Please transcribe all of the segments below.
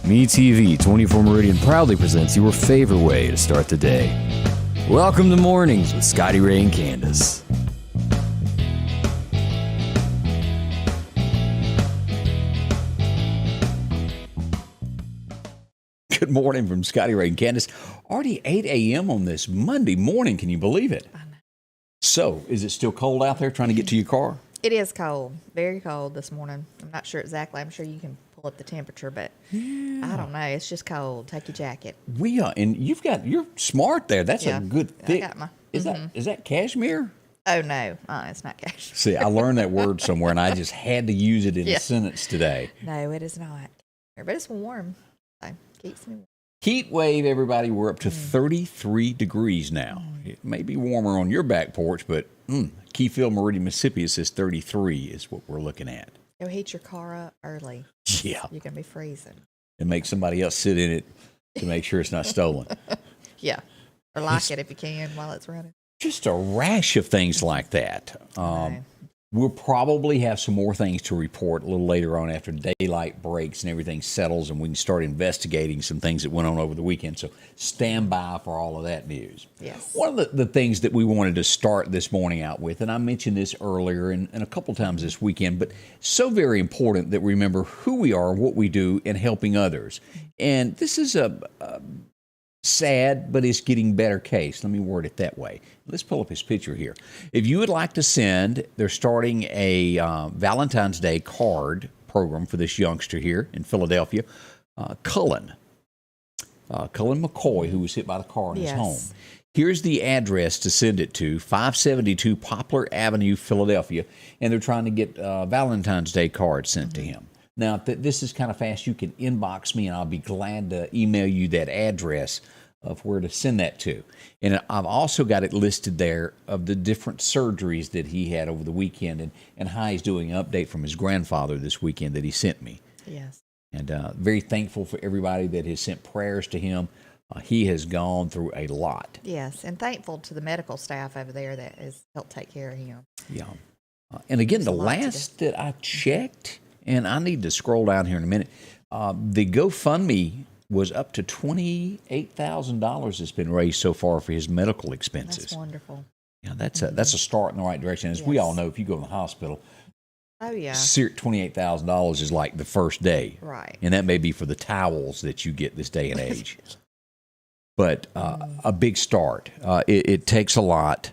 MeTV 24 Meridian proudly presents your favorite way to start the day. Welcome to Mornings with Scotty Ray and Candace. Good morning from Scotty Ray and Candace. Already 8 a.m. on this Monday morning. Can you believe it? I know. So, is it still cold out there trying to get to your car? It is cold. Very cold this morning. I'm not sure exactly. I'm sure you can pull up the temperature, but I don't know. It's just cold. Take your jacket. And you're smart there. That's a good thick. I got my, Is that cashmere? Oh, no. It's not cashmere. See, I learned that word somewhere, and I just had to use it in a sentence today. No, it is not. But it's warm. So keeps me warm. Heat wave, everybody. We're up to 33 degrees now. It may be warmer on your back porch, but ChickfilA, Meridian, Mississippi, it says 33 is what we're looking at. Go heat your car up early. Yeah. You're going to be freezing. And make somebody else sit in it to make sure it's not stolen. Yeah. Or lock it if you can while it's running. Just a rash of things like that. We'll probably have some more things to report a little later on after daylight breaks and everything settles and we can start investigating some things that went on over the weekend. So stand by for all of that news. Yes. One of the things that we wanted to start this morning out with, and I mentioned this earlier and a couple times this weekend, but so very important that we remember who we are, what we do, and helping others. And this is a sad, but it's getting better case. Let me word it that way. Let's pull up his picture here. If you would like to send, they're starting a Valentine's Day card program for this youngster here in Philadelphia, Cullen Mccoy, who was hit by the car in his home. Here's the address to send it to, 572 Poplar Avenue, Philadelphia, and they're trying to get Valentine's Day cards sent to him. Now, this is kind of fast. You can inbox me, and I'll be glad to email you that address of where to send that to. And I've also got it listed there of the different surgeries that he had over the weekend and how he's doing. An update from his grandfather this weekend that he sent me. Yes. And very thankful for everybody that has sent prayers to him. He has gone through a lot. Yes, and thankful to the medical staff over there that has helped take care of him. Yeah. And again, the last that I checked, and I need to scroll down here in a minute, the GoFundMe was up to $28,000 that's been raised so far for his medical expenses. That's wonderful. Yeah, that's a start in the right direction. As we all know, if you go to the hospital, $28,000 is like the first day. Right. And that may be for the towels that you get this day and age. But a big start. It takes a lot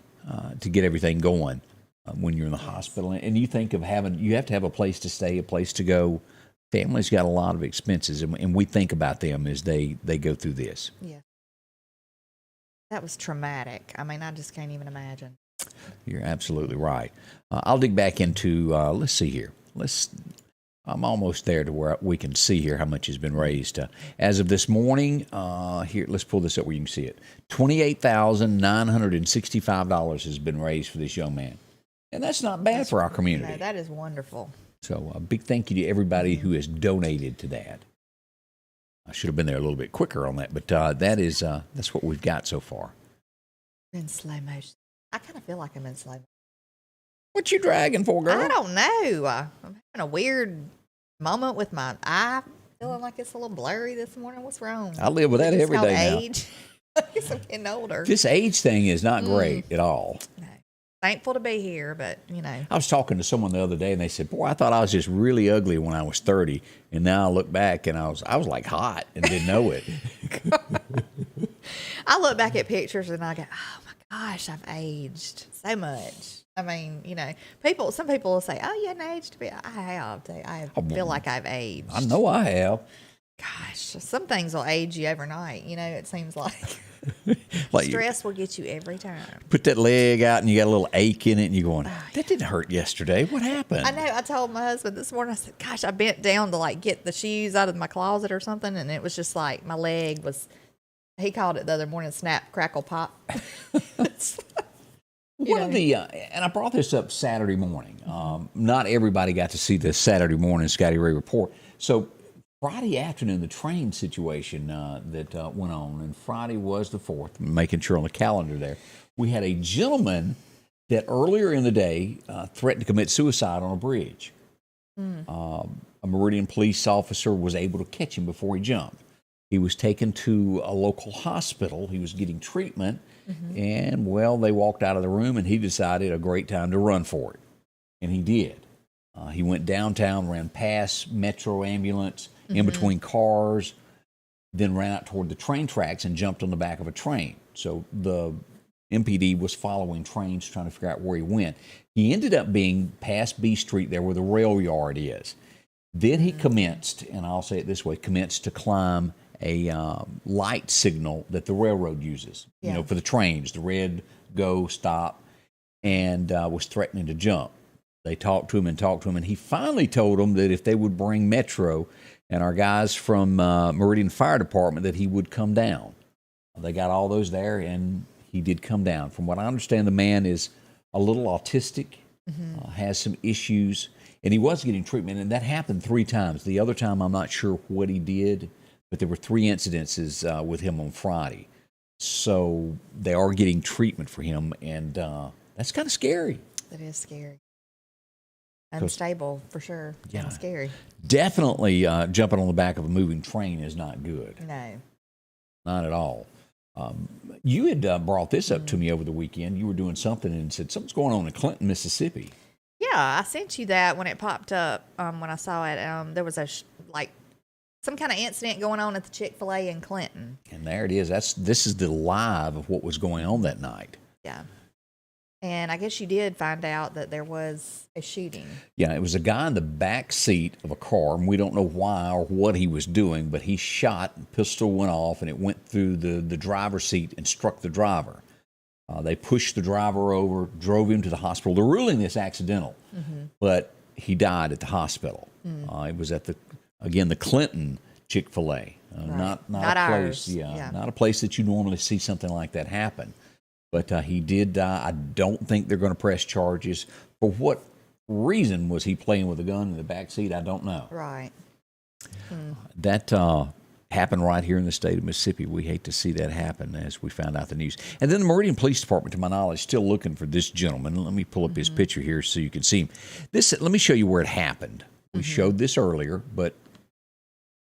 to get everything going when you're in the hospital. And you think of you have to have a place to stay, a place to go. Families got a lot of expenses, and we think about them as they go through this. Yeah. That was traumatic. I mean, I just can't even imagine. You're absolutely right. I'll dig back into, let's see here. I'm almost there to where we can see here how much has been raised. As of this morning, here, let's pull this up where you can see it. $28,965 has been raised for this young man. And that's not bad for our community. No, that is wonderful. So a big thank you to everybody who has donated to that. I should have been there a little bit quicker on that, but that's what we've got so far. In slow motion. I kind of feel like I'm in slow motion. What you dragging for, girl? I don't know. I'm having a weird moment with my eye, feeling like it's a little blurry this morning. What's wrong? I live with that every day now. Age. I guess I'm getting older. This age thing is not great at all. No. Thankful to be here, but, I was talking to someone the other day, and they said, boy, I thought I was just really ugly when I was 30, and now I look back, and I was like hot and didn't know it. I look back at pictures, and I go, oh, my gosh, I've aged so much. I mean, some people will say, oh, you hadn't aged. I have. I feel like I've aged. I know I have. Gosh, some things will age you overnight. It seems like. Stress will get you every time. Put that leg out and you got a little ache in it and you're going, that didn't hurt yesterday. What happened? I know. I told my husband this morning, I said, gosh, I bent down to get the shoes out of my closet or something. And it was just like my leg was, he called it the other morning, snap, crackle, pop. One of the, and I brought this up Saturday morning. Not everybody got to see the Saturday morning Scotty Ray report. So Friday afternoon, the train situation that went on, and Friday was the 4th, making sure on the calendar there, we had a gentleman that earlier in the day threatened to commit suicide on a bridge. A a Meridian police officer was able to catch him before he jumped. He was taken to a local hospital. He was getting treatment, and, well, they walked out of the room, and he decided a great time to run for it. And he did. He went downtown, ran past Metro ambulance, in between cars, then ran out toward the train tracks and jumped on the back of a train. So the MPD was following trains, trying to figure out where he went. He ended up being past B Street there where the rail yard is. Then he commenced, and I'll say it this way, commenced to climb a light signal that the railroad uses, for the trains, the red, go, stop, and was threatening to jump. They talked to him, and he finally told them that if they would bring Metro and our guys from Meridian Fire Department, that he would come down. They got all those there, and he did come down. From what I understand, the man is a little autistic, has some issues, and he was getting treatment, and that happened 3 times. The other time, I'm not sure what he did, but there were 3 incidences with him on Friday. So they are getting treatment for him, and that's kind of scary. That is scary. Unstable, for sure. Yeah. Scary. Definitely jumping on the back of a moving train is not good. No. Not at all. You had brought this up to me over the weekend. You were doing something and said something's going on in Clinton, Mississippi. Yeah, I sent you that when it popped up, when I saw it. There was some kind of incident going on at the ChickfilA in Clinton. And there it is. This is the live of what was going on that night. Yeah. And I guess you did find out that there was a shooting. Yeah, it was a guy in the back seat of a car, and we don't know why or what he was doing, but he shot, pistol went off, and it went through the driver's seat and struck the driver. They pushed the driver over, drove him to the hospital. They're ruling this accidental, but he died at the hospital. It was at the Clinton Chick-fil-A, right. not a place, not a place that you normally see something like that happen. But he did die. I don't think they're going to press charges. For what reason was he playing with a gun in the back seat? I don't know. Right. That happened right here in the state of Mississippi. We hate to see that happen, as we found out the news. And then the Meridian Police Department, to my knowledge, still looking for this gentleman. Let me pull up his picture here so you can see him. Let me show you where it happened. We showed this earlier, but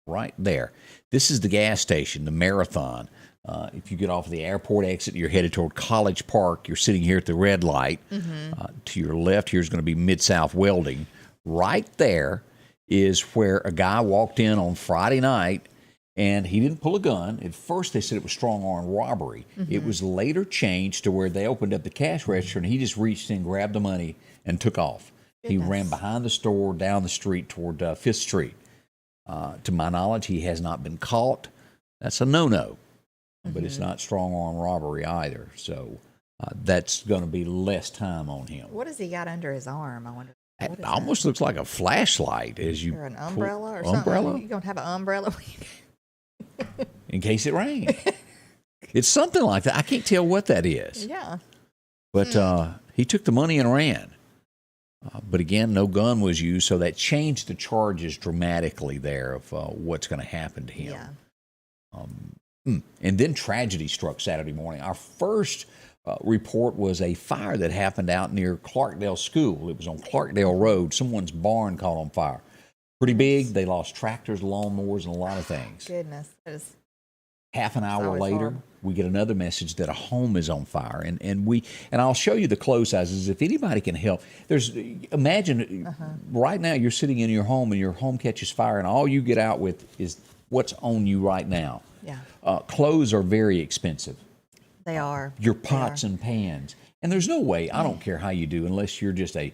right there. This is the gas station, the Marathon. If you get off the airport exit, you're headed toward College Park. You're sitting here at the red light. To your left, here's going to be Mid-South Welding. Right there is where a guy walked in on Friday night, and he didn't pull a gun. At first, they said it was strong-arm robbery. It was later changed to where they opened up the cash register, and he just reached in, grabbed the money, and took off. Goodness. He ran behind the store, down the street toward 5th Street. To my knowledge, he has not been caught. That's a no-no. But it's not strong-arm robbery either. So that's going to be less time on him. What has he got under his arm? I wonder. It almost looks like a flashlight as you or an umbrella or something. Umbrella? You're going to have an umbrella? In case it rains. It's something like that. I can't tell what that is. Yeah. But he took the money and ran. But again, no gun was used, so that changed the charges dramatically there of what's going to happen to him. Yeah. And then tragedy struck Saturday morning. Our first report was a fire that happened out near Clarkdale School. It was on Clarkdale Road. Someone's barn caught on fire. Pretty big. They lost tractors, lawnmowers, and a lot of things. Goodness. That is Half an hour later, horrible. we get another message that a home is on fire. And I'll show you the close sizes. If anybody can help, imagine right now you're sitting in your home and your home catches fire and all you get out with is what's on you right now. Yeah. Clothes are very expensive. They are. Your pots and pans. And there's no way, I don't care how you do, unless you're just a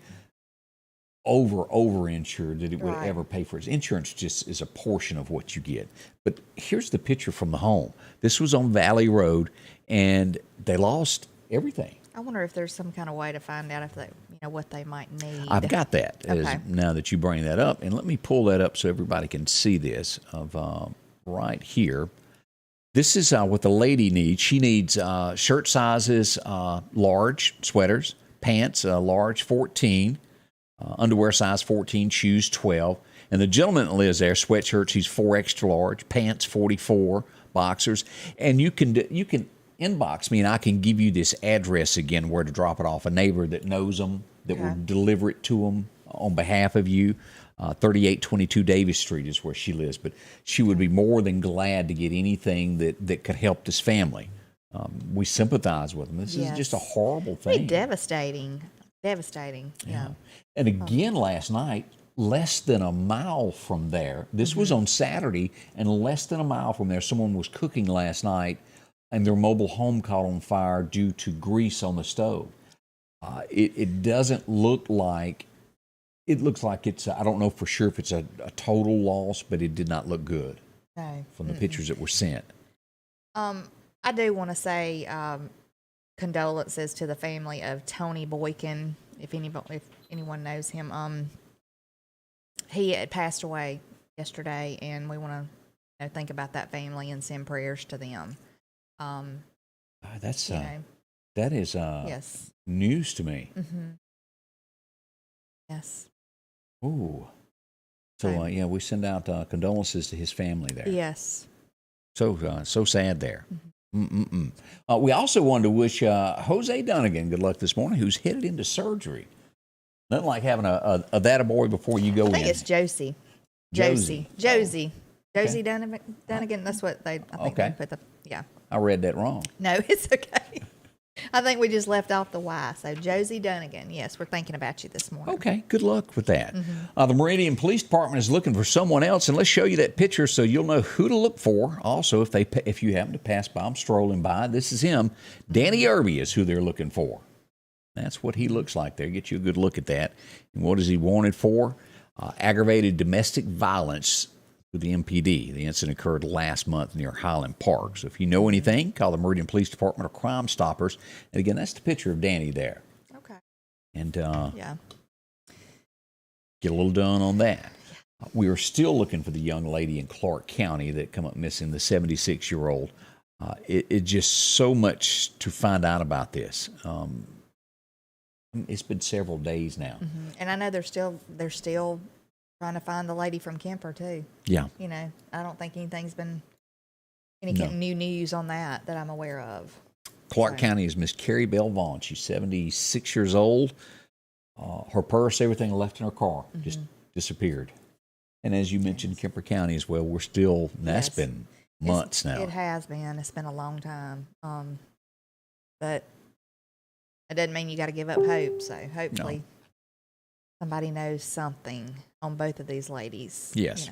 over-insured that it would ever pay for it. Insurance just is a portion of what you get. But here's the picture from the home. This was on Valley Road, and they lost everything. I wonder if there's some kind of way to find out if they, what they might need. I've got that now that you bring that up. And let me pull that up so everybody can see this of right here. This is what the lady needs. She needs shirt sizes, large sweaters, pants, large 14, underwear size 14, shoes 12. And the gentleman that lives there, sweatshirts, he's 4 extra large, pants 44, boxers. And you can inbox me and I can give you this address again where to drop it off. A neighbor that knows them, that will deliver it to them on behalf of you. 3822 Davis Street is where she lives, but she would be more than glad to get anything that could help this family. We sympathize with them. This is just a horrible thing. Pretty devastating. Devastating. Yeah. And again, last night, less than a mile from there, this was on Saturday, and less than a mile from there, someone was cooking last night, and their mobile home caught on fire due to grease on the stove. It doesn't look like, it looks like it's, I don't know for sure if it's a total loss, but it did not look good from the pictures that were sent. I do want to say condolences to the family of Tony Boykin, if anyone knows him. He had passed away yesterday, and we want to think about that family and send prayers to them. That is yes. news to me. Yes. Ooh. So we send out condolences to his family there. Yes. So sad there. We also wanted to wish Jose Dunnigan good luck this morning, who's headed into surgery. Nothing like having a that boy before you go in. I think it's Josie. Josie Dunnigan. That's what they put the, I read that wrong. No, it's okay. I think we just left off the Y. So Josie Dunnigan. Yes, we're thinking about you this morning. Okay, good luck with that. The Meridian Police Department is looking for someone else, and let's show you that picture so you'll know who to look for. Also, if you happen to pass by, I'm strolling by, this is him. Danny Irby is who they're looking for. That's what he looks like there. Get you a good look at that. And what is he wanted for? Aggravated domestic violence with the MPD. The incident occurred last month near Highland Park. So if you know anything, call the Meridian Police Department or Crime Stoppers. And again, that's the picture of Danny there. Okay. And get a little done on that. We are still looking for the young lady in Clark County that come up missing, the 76-year-old. It's just so much to find out about this. It's been several days now. And I know they're still trying to find the lady from Kemper too. Yeah. I don't think anything's been new news on that I'm aware of. Clark County is Miss Carrie Bell Vaughn. She's 76 years old. Her purse, everything left in her car, just disappeared. And as you mentioned, Kemper County as well. We're still, that's been months now. It has been. It's been a long time. But it doesn't mean you got to give up hope. So hopefully somebody knows something on both of these ladies. Yes.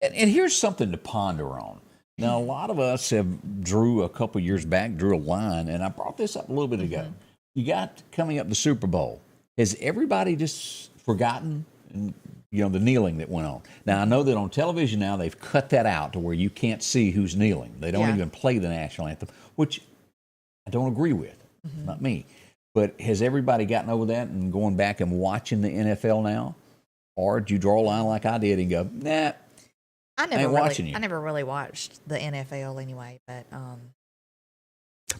And here's something to ponder on. Now, a lot of us have drew a line, and I brought this up a little bit ago. You got coming up the Super Bowl. Has everybody just forgotten, the kneeling that went on? Now, I know that on television now they've cut that out to where you can't see who's kneeling. They don't even play the national anthem, which I don't agree with. Not me. But has everybody gotten over that and going back and watching the NFL now? Or do you draw a line like I did and go, nah, I never really watched the NFL anyway, but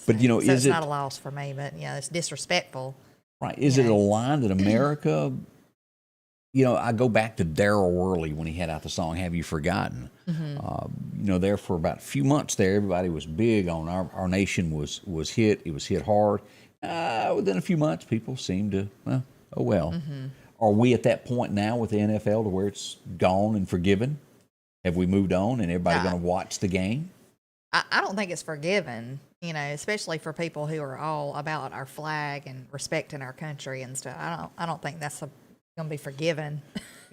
is it's not a loss for me, but it's disrespectful. Right. Is it a line that America, I go back to Darryl Worley when he had out the song, Have You Forgotten? There for about a few months there, everybody was big on our nation was hit. It was hit hard. Within a few months, people seem to, oh well. Are we at that point now with the NFL to where it's gone and forgiven? Have we moved on and everybody going to watch the game? I don't think it's forgiven, especially for people who are all about our flag and respecting our country and stuff. I don't think that's going to be forgiven.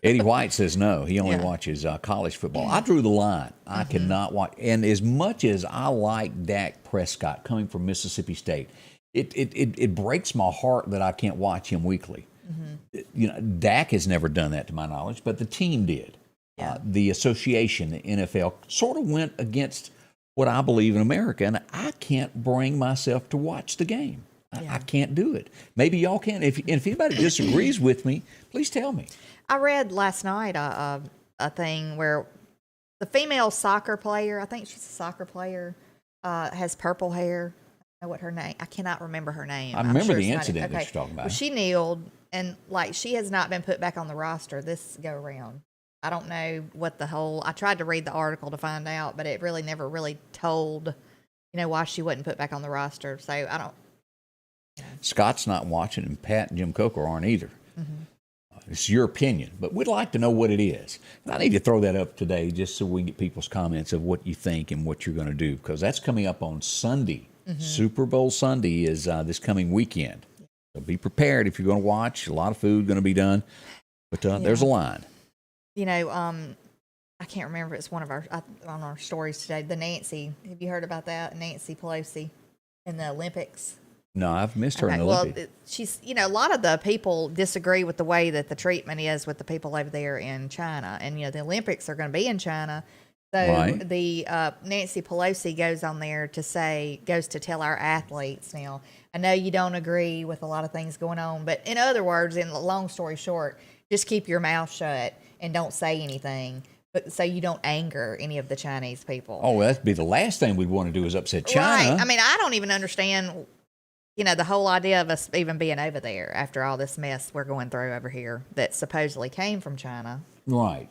Eddie White says no. He only watches college football. I drew the line. I cannot watch. And as much as I like Dak Prescott coming from Mississippi State, it breaks my heart that I can't watch him weekly. Dak has never done that to my knowledge, but the team did. The association, the NFL, sort of went against what I believe in America, and I can't bring myself to watch the game. I can't do it. Maybe y'all can. If anybody disagrees with me, please tell me. I read last night a thing where the female soccer player, I think she's a soccer player, has purple hair. I know what her name. I cannot remember her name. I remember the incident that you're talking about. Well, she kneeled, and she has not been put back on the roster this go around. I don't know what I tried to read the article to find out, but it really never really told, why she wasn't put back on the roster. So I don't. Scott's not watching, and Pat and Jim Coker aren't either. It's your opinion, but we'd like to know what it is. And I need to throw that up today just so we can get people's comments of what you think and what you're going to do, because that's coming up on Sunday. Super Bowl Sunday is this coming weekend. So be prepared if you're going to watch. A lot of food going to be done, but there's a line. You know, I can't remember. It's one of our on our stories today. The Nancy. Have you heard about that? Nancy Pelosi in the Olympics. No, I've missed her in the Well, Olympics. she's, a lot of the people disagree with the way that the treatment is with the people over there in China. And, the Olympics are going to be in China. So the Nancy Pelosi goes on there goes to tell our athletes now, I know you don't agree with a lot of things going on, but in other words, in long story short, just keep your mouth shut and don't say anything. But so you don't anger any of the Chinese people. Oh, that'd be the last thing we'd want to do is upset China. Right. I mean, I don't even understand the whole idea of us even being over there after all this mess we're going through over here that supposedly came from China. Right.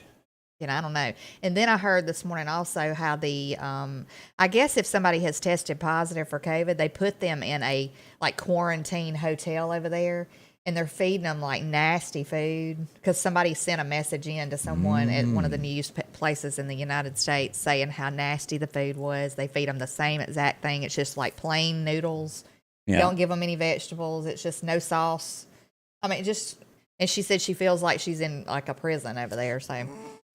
I don't know. And then I heard this morning also how I guess if somebody has tested positive for COVID, they put them in a quarantine hotel over there, and they're feeding them nasty food because somebody sent a message in to someone at one of the news places in the United States saying how nasty the food was. They feed them the same exact thing. It's just plain noodles. Yeah. Don't give them any vegetables. It's just no sauce. I mean, and she said she feels like she's in a prison over there. So,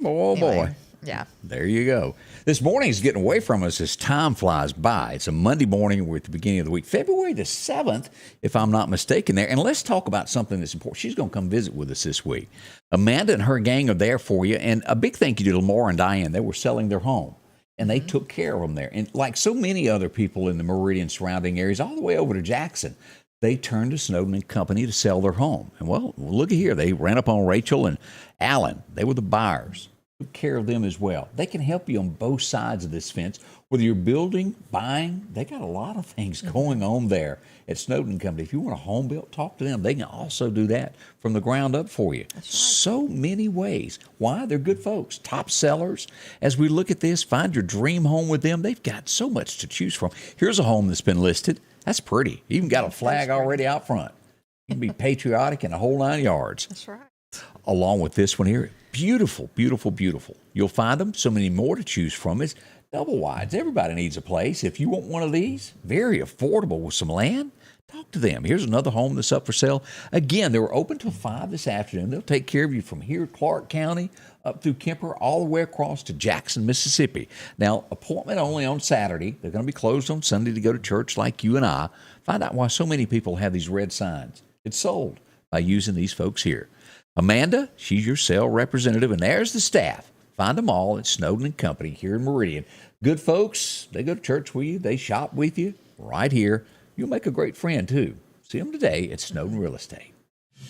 oh anyway, boy. Yeah. There you go. This morning is getting away from us as time flies by. It's a Monday morning. We're at the beginning of the week, February the 7th, if I'm not mistaken there. And let's talk about something that's important. She's going to come visit with us this week. Amanda and her gang are there for you. And a big thank you to Lamar and Diane. They were selling their home, and they took care of them there. And like so many other people in the Meridian surrounding areas, all the way over to Jackson, they turned to Snowden Company to sell their home. And well, look at here. They ran up on Rachel and Alan. They were the buyers. Took care of them as well. They can help you on both sides of this fence. Whether you're building, buying, they got a lot of things going on there at Snowden Company. If you want a home built, talk to them. They can also do that from the ground up for you. That's right. So many ways. Why? They're good folks, top sellers. As we look at this, find your dream home with them. They've got so much to choose from. Here's a home that's been listed. That's pretty. Even got a flag already out front. You can be patriotic in a whole 9 yards. That's right. Along with this one here. Beautiful, beautiful, beautiful. You'll find them, so many more to choose from. It's double wides. Everybody needs a place. If you want one of these, very affordable with some land, talk to them. Here's another home that's up for sale. Again, they were open till 5 this afternoon. They'll take care of you from here, Clark County, up through Kemper, all the way across to Jackson, Mississippi. Now, appointment only on Saturday. They're going to be closed on Sunday to go to church like you and I. Find out why so many people have these red signs. It's sold by using these folks here. Amanda, she's your sale representative, and there's the staff. Find them all at Snowden Company here in Meridian. Good folks, they go to church with you, they shop with you right here. You'll make a great friend, too. See them today at Snowden Real Estate.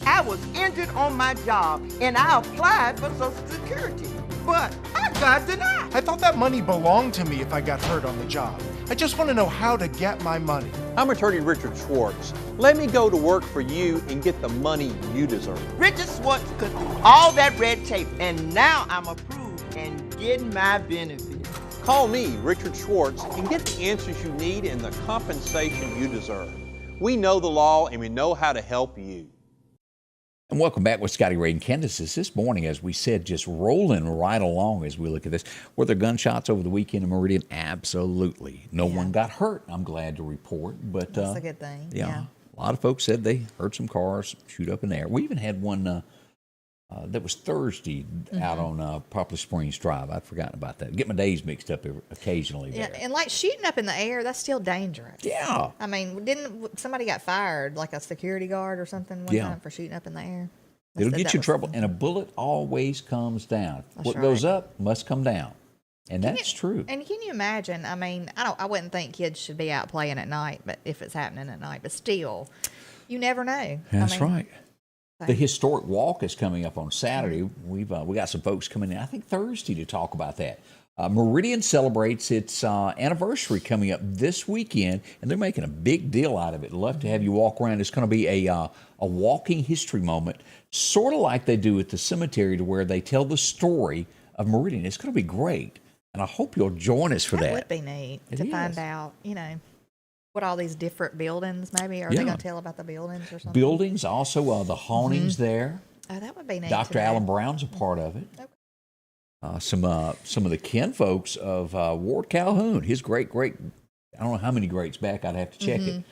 I was injured on my job, and I applied for Social Security, but I got denied. I thought that money belonged to me if I got hurt on the job. I just want to know how to get my money. I'm attorney Richard Schwartz. Let me go to work for you and get the money you deserve. Richard Schwartz could do all that red tape, and now I'm approved and getting my benefits. Call me, Richard Schwartz, and get the answers you need and the compensation you deserve. We know the law, and we know how to help you. And welcome back with Scotty Ray and Candace. This morning, as we said, just rolling right along as we look at this. Were there gunshots over the weekend in Meridian? Absolutely. No one got hurt, I'm glad to report. But that's a good thing. Yeah. A lot of folks said they heard some cars shoot up in the air. We even had one that was Thursday out on Poplar Springs Drive. I'd forgotten about that. Get my days mixed up occasionally there. Yeah, and shooting up in the air, that's still dangerous. Yeah. I mean, didn't somebody got fired, like a security guard or something one time for shooting up in the air? It'll get you in trouble, and a bullet always comes down. That's what right. goes up must come down. And that's true. And can you imagine? I mean, I wouldn't think kids should be out playing at night, but if it's happening at night, but still, you never know. That's right. The historic walk is coming up on Saturday. We got some folks coming in, I think Thursday, to talk about that. Meridian celebrates its anniversary coming up this weekend, and they're making a big deal out of it. Love to have you walk around. It's going to be a walking history moment, sort of like they do at the cemetery, to where they tell the story of Meridian. It's going to be great, and I hope you'll join us for that. That would be neat to find out, what all these different buildings maybe. Are they going to tell about the buildings or something? Buildings, also the hauntings there. Oh, that would be neat. Dr. Alan Brown's a part of it. Okay. Some of the kin folks of Ward Calhoun, his great, I don't know how many greats back, I'd have to check it,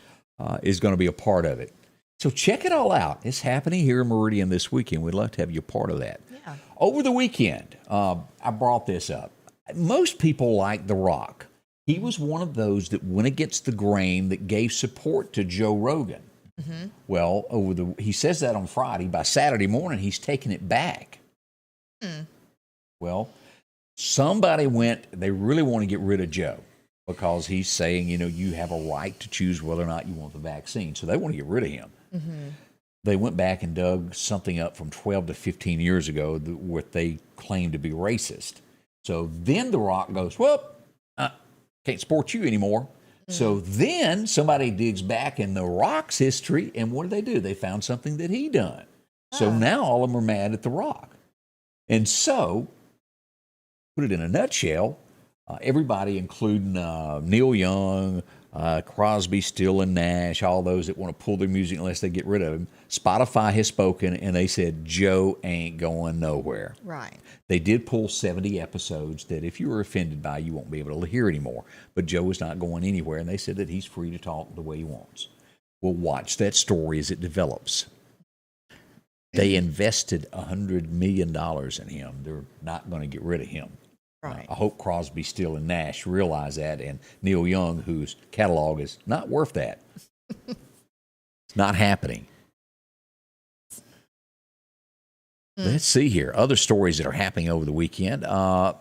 is going to be a part of it. So check it all out. It's happening here in Meridian this weekend. We'd love to have you a part of that. Yeah. Over the weekend, I brought this up. Most people like The Rock. He was one of those that went against the grain that gave support to Joe Rogan. Mm-hmm. Well, he says that on Friday. By Saturday morning, he's taking it back. Well, somebody they really want to get rid of Joe because he's saying, you have a right to choose whether or not you want the vaccine. So they want to get rid of him. Mm-hmm. They went back and dug something up from 12 to 15 years ago, what they claimed to be racist. So then The Rock goes, can't support you anymore. Mm-hmm. So then somebody digs back in The Rock's history, and what do? They found something that he done. So now all of them are mad at The Rock. And so, put it in a nutshell, everybody, including Neil Young, Crosby, Still, and Nash, all those that want to pull their music unless they get rid of him, Spotify has spoken, and they said Joe ain't going nowhere. Right. They did pull 70 episodes that if you were offended by, you won't be able to hear anymore. But Joe is not going anywhere, and they said that he's free to talk the way he wants. We'll watch that story as it develops. They invested $100 million in him. They're not going to get rid of him. Right. I hope Crosby, Still, and Nash realize that, and Neil Young, whose catalog is not worth that. It's not happening. Let's see here. Other stories that are happening over the weekend. Let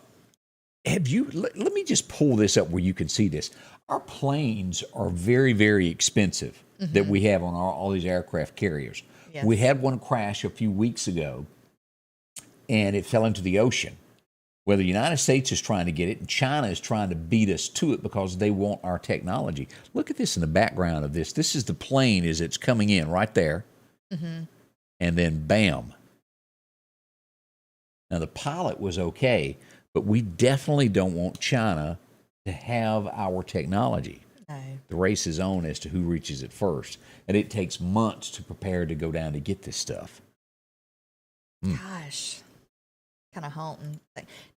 me just pull this up where you can see this. Our planes are very, very expensive that we have on all these aircraft carriers. Yes. We had one crash a few weeks ago, and it fell into the ocean. Well, the United States is trying to get it, and China is trying to beat us to it because they want our technology. Look at this in the background of this. This is the plane as it's coming in right there, and then bam. Now, the pilot was okay, but we definitely don't want China to have our technology. No. The race is on as to who reaches it first, and it takes months to prepare to go down to get this stuff. Gosh, kind of haunting.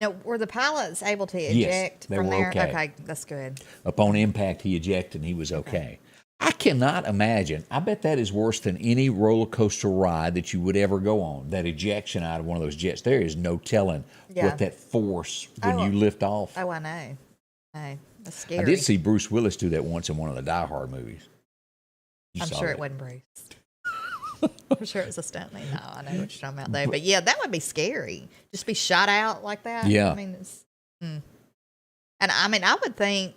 Now, were the pilots able to eject they from were there? okay. Okay, that's good. Upon impact, he ejected, and he was okay. I cannot imagine. I bet that is worse than any roller coaster ride that you would ever go on. That ejection out of one of those jets. There is no telling what that force when you lift off. Oh, I know. That's scary. I did see Bruce Willis do that once in one of the Die Hard movies. I'm sure it wasn't Bruce. I'm sure it was a stuntman. No, I know what you're talking about though. But yeah, that would be scary. Just be shot out like that. Yeah. I mean, and I would think.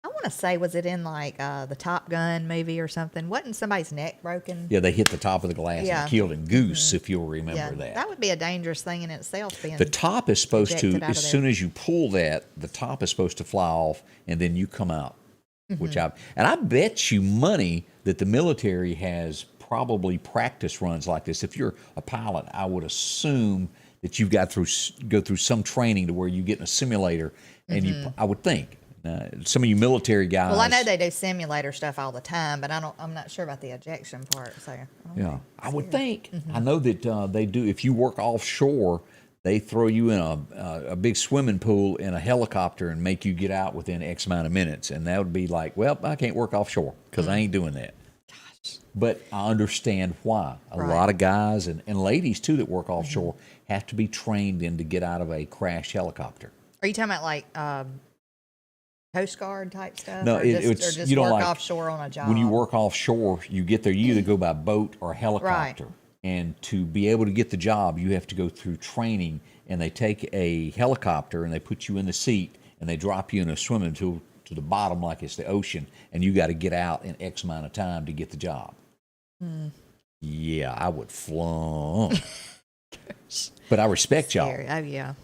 I want to say, was it in like the Top Gun movie or something? Wasn't somebody's neck broken? Yeah, they hit the top of the glass and killed him. Goose, if you'll remember that. That would be a dangerous thing in itself. Being the top is supposed to, as soon there. as you pull that, the top is supposed to fly off, and then you come out. And I bet you money that the military has probably practice runs like this. If you're a pilot, I would assume that you've got go through some training to where you get in a simulator, and I would think. Some of you military guys. Well, I know they do simulator stuff all the time, but I'm not sure about the ejection part. So I would think. I know that they do. If you work offshore, they throw you in a big swimming pool in a helicopter and make you get out within X amount of minutes, and that would be like, well, I can't work offshore because I ain't doing that. Gosh. But I understand why. A lot of guys and ladies too that work offshore have to be trained in to get out of a crashed helicopter. Are you talking about like? Coast Guard type stuff? No, or it's just you don't work like offshore on a job. When you work offshore, you get there. You either go by boat or helicopter, and to be able to get the job, you have to go through training. And they take a helicopter and they put you in the seat and they drop you in a swimming pool to the bottom like it's the ocean, and you got to get out in X amount of time to get the job. Yeah, I would flunk, but I respect y'all. Oh yeah,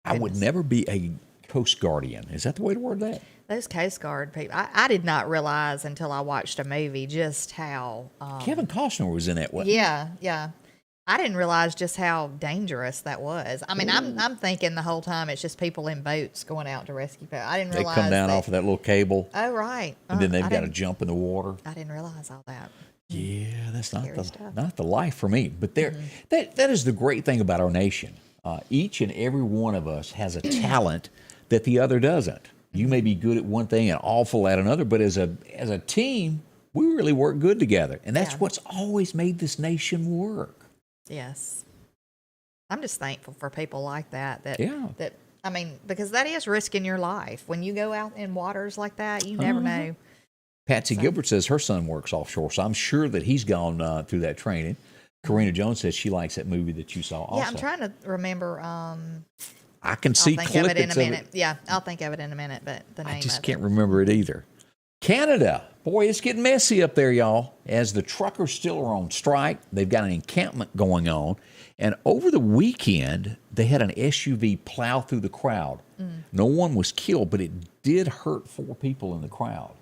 I would never be a Coast Guardian. Is that the way to word that? Those Coast Guard people, I did not realize until I watched a movie just how Kevin Costner was in that one. Yeah. I didn't realize just how dangerous that was. I mean, I'm thinking the whole time it's just people in boats going out to rescue people. I didn't realize they come down off of that little cable. Oh, right. And then they've got to jump in the water. I didn't realize all that. Yeah, that's not Scary stuff. not the life for me. But that is the great thing about our nation. Each and every one of us has a talent that the other doesn't. You may be good at one thing and awful at another, but as a team, we really work good together, and that's what's always made this nation work. Yes. I'm just thankful for people like that. Yeah. That I mean, because that is risking your life when you go out in waters like that. You never know. Patsy Gilbert says her son works offshore, so I'm sure that he's gone through that training. Karina Jones says she likes that movie that you saw also. Yeah, I'm trying to remember. I can see I'll think of it in a clippings minute. Yeah, I'll think of it in a minute, but the name I just of can't it. remember it either. Canada. Boy, it's getting messy up there, y'all. As the truckers still are on strike, they've got an encampment going on. And over the weekend, they had an SUV plow through the crowd. No one was killed, but it did hurt 4 people in the crowd.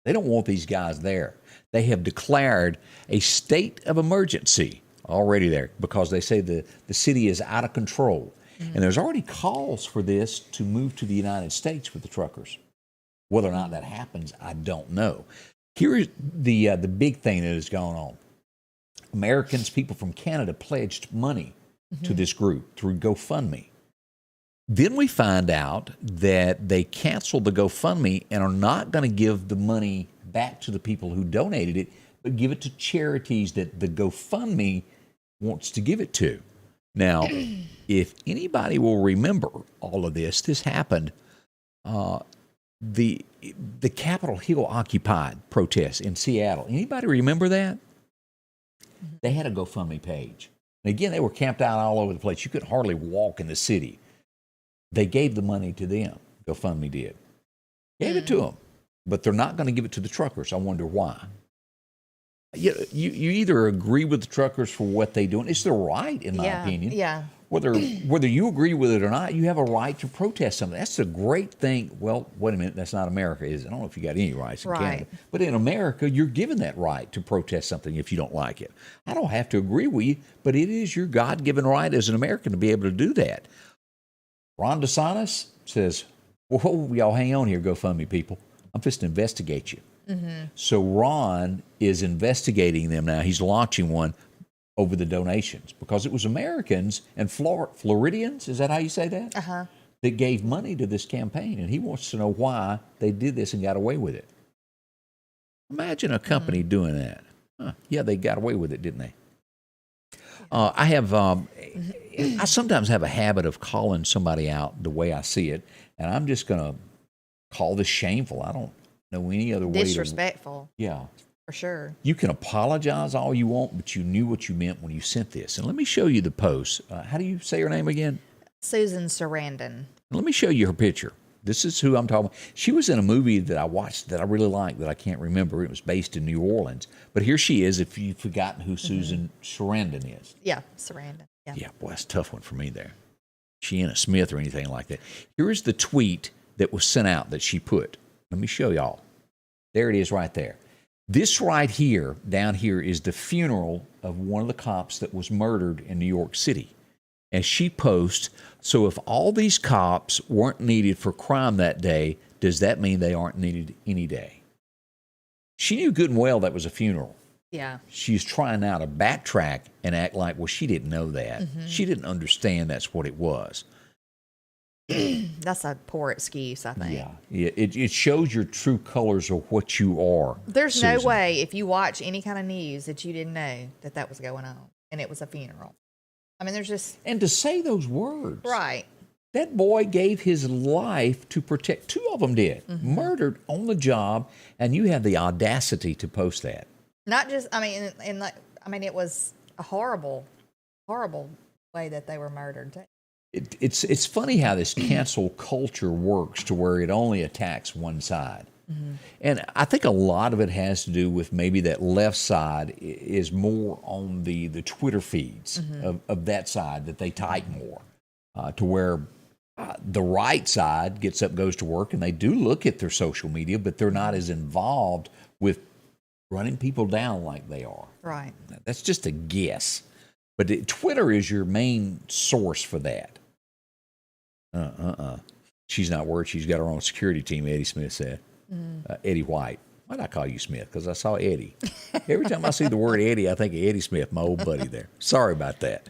They don't want these guys there. They have declared a state of emergency already there because they say the city is out of control. And there's already calls for this to move to the United States with the truckers. Whether or not that happens, I don't know. Here is the big thing that has gone on. Americans, people from Canada, pledged money to this group through GoFundMe. Then we find out that they canceled the GoFundMe and are not going to give the money back to the people who donated it, but give it to charities that the GoFundMe wants to give it to. Now, if anybody will remember all of this, this happened. The Capitol Hill Occupy protest in Seattle. Anybody remember that? They had a GoFundMe page. And again, they were camped out all over the place. You couldn't hardly walk in the city. They gave the money to them. GoFundMe did. Gave it to them. But they're not going to give it to the truckers. I wonder why. You either agree with the truckers for what they do, and it's their right, in my opinion. Yeah. Whether you agree with it or not, you have a right to protest something. That's a great thing. Well, wait a minute, that's not America, is it? I don't know if you got any rights in Canada. But in America, you're given that right to protest something if you don't like it. I don't have to agree with you, but it is your God-given right as an American to be able to do that. Ron DeSantis says, whoa, y'all hang on here, GoFundMe people. I'm just to investigate you. So Ron is investigating them now. He's launching one over the donations because it was Americans and Floridians, is that how you say that? That gave money to this campaign, and he wants to know why they did this and got away with it. Imagine a company doing that. Yeah, they got away with it, didn't they? I sometimes have a habit of calling somebody out the way I see it, and I'm just going to call this shameful. I don't know any other way. Disrespectful. Yeah. For sure. You can apologize all you want, but you knew what you meant when you sent this. And let me show you the post. How do you say her name again? Susan Sarandon. Let me show you her picture. This is who I'm talking about. She was in a movie that I watched that I really liked that I can't remember. It was based in New Orleans. But here she is, if you've forgotten who Susan Sarandon is. Yeah, Sarandon. Yeah, boy, that's a tough one for me there. She ain't a Smith or anything like that. Here is the tweet that was sent out that she put. Let me show y'all. There it is right there. This right here, down here, is the funeral of one of the cops that was murdered in New York City. And she posts, so if all these cops weren't needed for crime that day, does that mean they aren't needed any day? She knew good and well that was a funeral. Yeah. She's trying now to backtrack and act like, well, she didn't know that. She didn't understand that's what it was. That's a poor excuse, I think. Yeah. It shows your true colors of what you are. There's Susan. no way, if you watch any kind of news, that you didn't know that that was going on and it was a funeral. I mean, there's just... And to say those words. Right. That boy gave his life to protect. 2 of them did. Murdered on the job, and you have the audacity to post that. Not just, I mean, it was a horrible, horrible way that they were murdered. It's funny how this cancel culture works to where it only attacks one side. And I think a lot of it has to do with maybe that left side is more on the Twitter feeds of that side, that they type more to where the right side gets up, goes to work, and they do look at their social media, but they're not as involved with running people down like they are. Right. That's just a guess. But Twitter is your main source for that. She's not worried. She's got her own security team, Eddie Smith said. Eddie White. Why did I call you Smith? Because I saw Eddie. Every time I see the word Eddie, I think of Eddie Smith, my old buddy there. Sorry about that.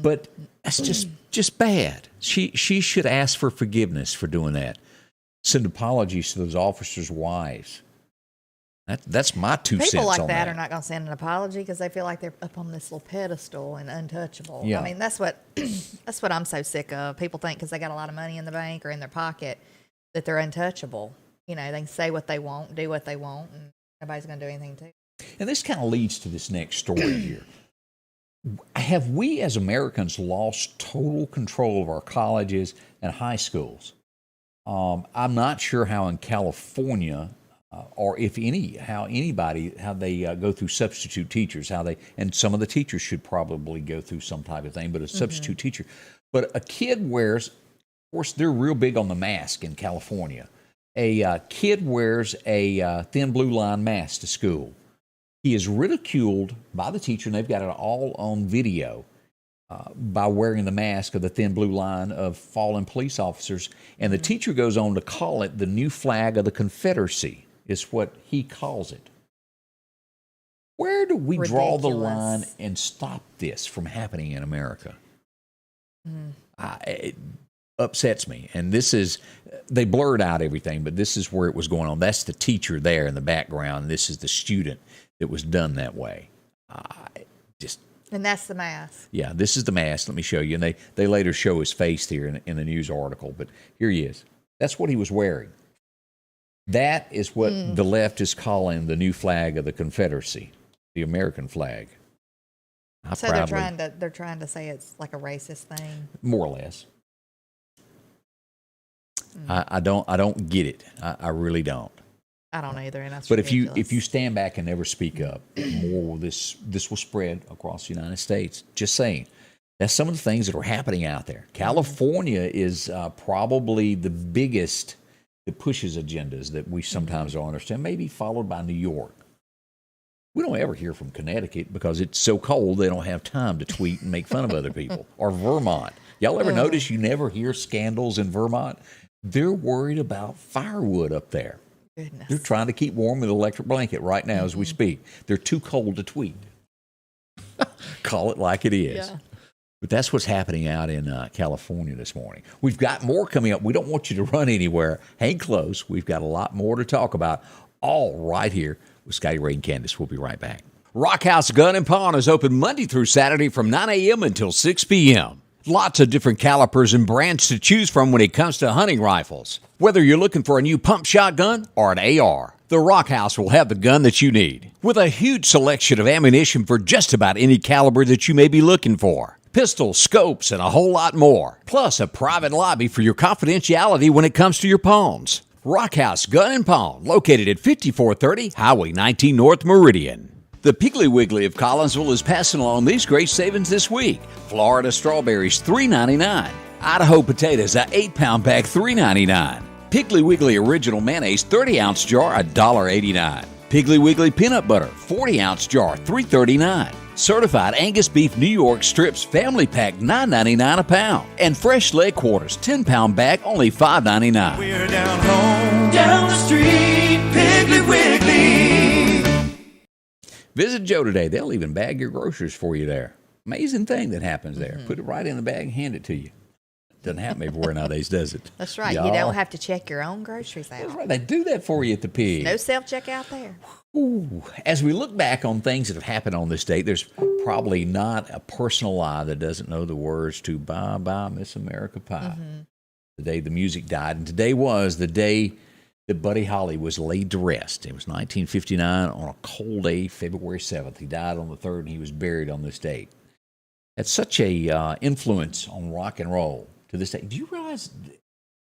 But that's just bad. She should ask for forgiveness for doing that. Send apologies to those officers' wives. That's my 2 cents on that. People like that are not going to send an apology because they feel like they're up on this little pedestal and untouchable. Yeah. I mean, that's what I'm so sick of. People think because they got a lot of money in the bank or in their pocket that they're untouchable. You know, they can say what they want, do what they want, and nobody's going to do anything to them. And this kind of leads to this next story here. Have we as Americans lost total control of our colleges and high schools? I'm not sure how in California, or if any, how they go through substitute teachers, and some of the teachers should probably go through some type of thing, but a substitute teacher. But a kid wears, of course, they're real big on the mask in California. A kid wears a thin blue line mask to school. He is ridiculed by the teacher, and they've got it all on video, by wearing the mask of the thin blue line of fallen police officers. And the teacher goes on to call it the new flag of the Confederacy, is what he calls it. Where do we draw the line and stop this from happening in America? It upsets me. And they blurred out everything, but this is where it was going on. That's the teacher there in the background. This is the student that was done that way. And that's the mask. Yeah, this is the mask. Let me show you. And they later show his face here in the news article. But here he is. That's what he was wearing. That is what the left is calling the new flag of the Confederacy, the American flag. They're trying to say it's like a racist thing. More or less. I don't get it. I really don't. I don't either, and that's but ridiculous. if you stand back and never speak up, more this will spread across the United States. Just saying, that's some of the things that are happening out there. California is probably the biggest that pushes agendas that we sometimes don't understand. Maybe followed by New York. We don't ever hear from Connecticut because it's so cold they don't have time to tweet and make fun of other people. Or Vermont. Y'all ever notice you never hear scandals in Vermont? They're worried about firewood up there. Goodness. They're trying to keep warm with an electric blanket right now as we speak. They're too cold to tweet. Call it like it is. Yeah. But that's what's happening out in California this morning. We've got more coming up. We don't want you to run anywhere. Hang close. We've got a lot more to talk about, all right here with Scotty Ray and Candace. We'll be right back. Rock House Gun and Pawn is open Monday through Saturday from 9 a.m. until 6 p.m. Lots of different calibers and brands to choose from when it comes to hunting rifles. Whether you're looking for a new pump shotgun or an AR, the Rock House will have the gun that you need. With a huge selection of ammunition for just about any caliber that you may be looking for. Pistols, scopes, and a whole lot more. Plus a private lobby for your confidentiality when it comes to your pawns. Rock House Gun and Pawn, located at 5430 Highway 19 North Meridian. The Piggly Wiggly of Collinsville is passing along these great savings this week. Florida strawberries, $3.99. Idaho potatoes, a 8-pound bag, $3.99. Piggly Wiggly Original Mayonnaise, 30-ounce jar, $1.89. Piggly Wiggly Peanut Butter, 40-ounce jar, $3.39. Certified Angus Beef New York Strips Family Pack, $9.99 a pound. And fresh leg quarters, 10-pound bag, only $5.99. We're down home, down the street, Piggly Wiggly. Visit Joe today. They'll even bag your groceries for you there. Amazing thing that happens there. Put it right in the bag and hand it to you. Doesn't happen everywhere nowadays, does it? That's right. Y'all. You don't have to check your own groceries out. That's right. They do that for you at the pig. No self-checkout there. Ooh. As we look back on things that have happened on this date, there's probably not a person alive that doesn't know the words to Bye Bye Miss America Pie. The day the music died. And today was the day that Buddy Holly was laid to rest. It was 1959 on a cold day, February 7th. He died on the 3rd, and he was buried on this date. Had such a influence on rock and roll to this day. Do you realize,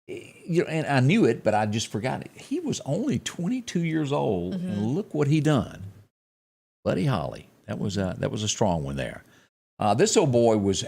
and I knew it, but I just forgot it. He was only 22 years old, and look what he done. Buddy Holly. That was a strong one there. This old boy was,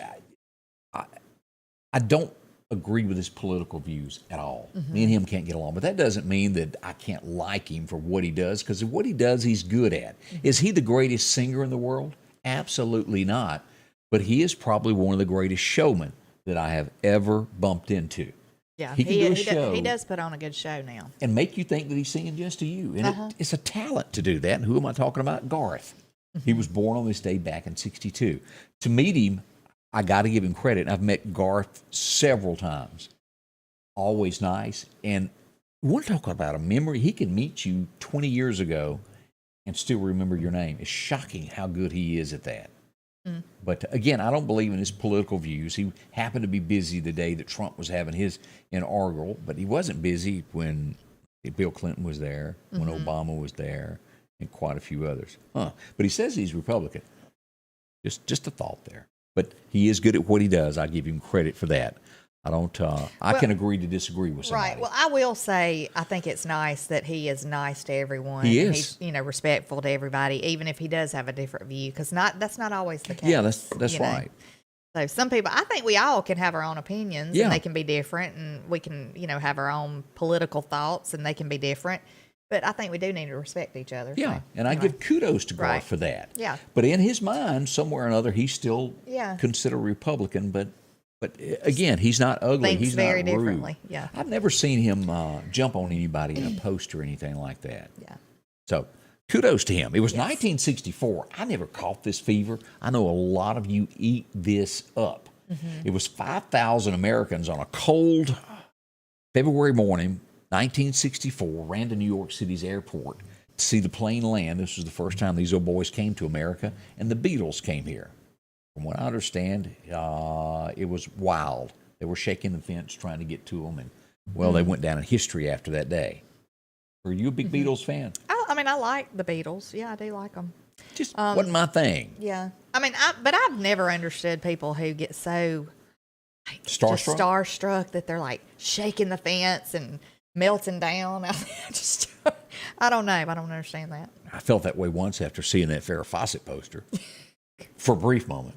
I don't agree with his political views at all. Me and him can't get along, but that doesn't mean that I can't like him for what he does, because what he does, he's good at. Is he the greatest singer in the world? Absolutely not. But he is probably one of the greatest showmen that I have ever bumped into. Yeah, He can do a show. He does put on a good show now. And make you think that he's singing just to you. And it's a talent to do that. And who am I talking about? Garth. He was born on this day back in 1962. To meet him, I got to give him credit. I've met Garth several times. Always nice. And you want to talk about a memory? He can meet you 20 years ago and still remember your name. It's shocking how good he is at that. But again, I don't believe in his political views. He happened to be busy the day that Trump was having his inaugural, but he wasn't busy when Bill Clinton was there, when Obama was there, and quite a few others. But he says he's Republican. Just a thought there. But he is good at what he does. I give him credit for that. I don't. I can agree to disagree with somebody. Right. Well, I will say I think it's nice that he is nice to everyone. He and is. He's respectful to everybody, even if he does have a different view, because that's not always the case. Yeah, that's right. So some people, I think we all can have our own opinions, Yeah. and they can be different, and we can have our own political thoughts, and they can be different. But I think we do need to respect each other. Yeah, so, and I give kudos to Garth Right. for that. Yeah. But in his mind, somewhere or another, he's still Yeah. considered Republican. But again, he's not ugly. Thinks He's very not rude. differently. Yeah. I've never seen him jump on anybody in a post or anything like that. Yeah. So kudos to him. It was 1964. I never caught this fever. I know a lot of you eat this up. It was 5,000 Americans on a cold February morning, 1964, ran to New York City's airport to see the plane land. This was the first time these old boys came to America, and the Beatles came here. From what I understand, it was wild. They were shaking the fence trying to get to them, and, well, they went down in history after that day. Are you a big Beatles fan? I like the Beatles. Yeah, I do like them. Just wasn't my thing. Yeah. But I've never understood people who get so just starstruck that they're like shaking the fence and melting down. I don't know. I don't understand that. I felt that way once after seeing that Farrah Fawcett poster for a brief moment.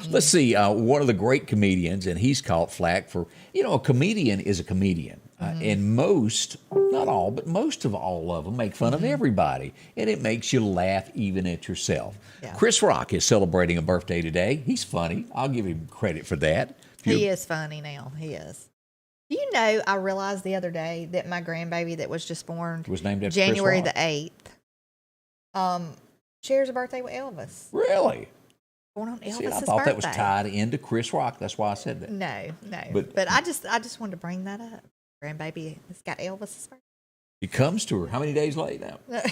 Let's see, one of the great comedians, and he's caught flack for, a comedian is a comedian. And most, not all, but most of all of them make fun of everybody. And it makes you laugh even at yourself. Yeah. Chris Rock is celebrating a birthday today. He's funny. I'll give him credit for that. He is funny now. He is. Do you know, I realized the other day that my grandbaby that was just born Was named after January Chris the Rock. 8th shares a birthday with Elvis. Really? Born on Elvis's See, I thought birthday. that was tied into Chris Rock. That's why I said that. No. But I just wanted to bring that up. Grandbaby has got Elvis's birthday. He comes to her. How many days late now? Well,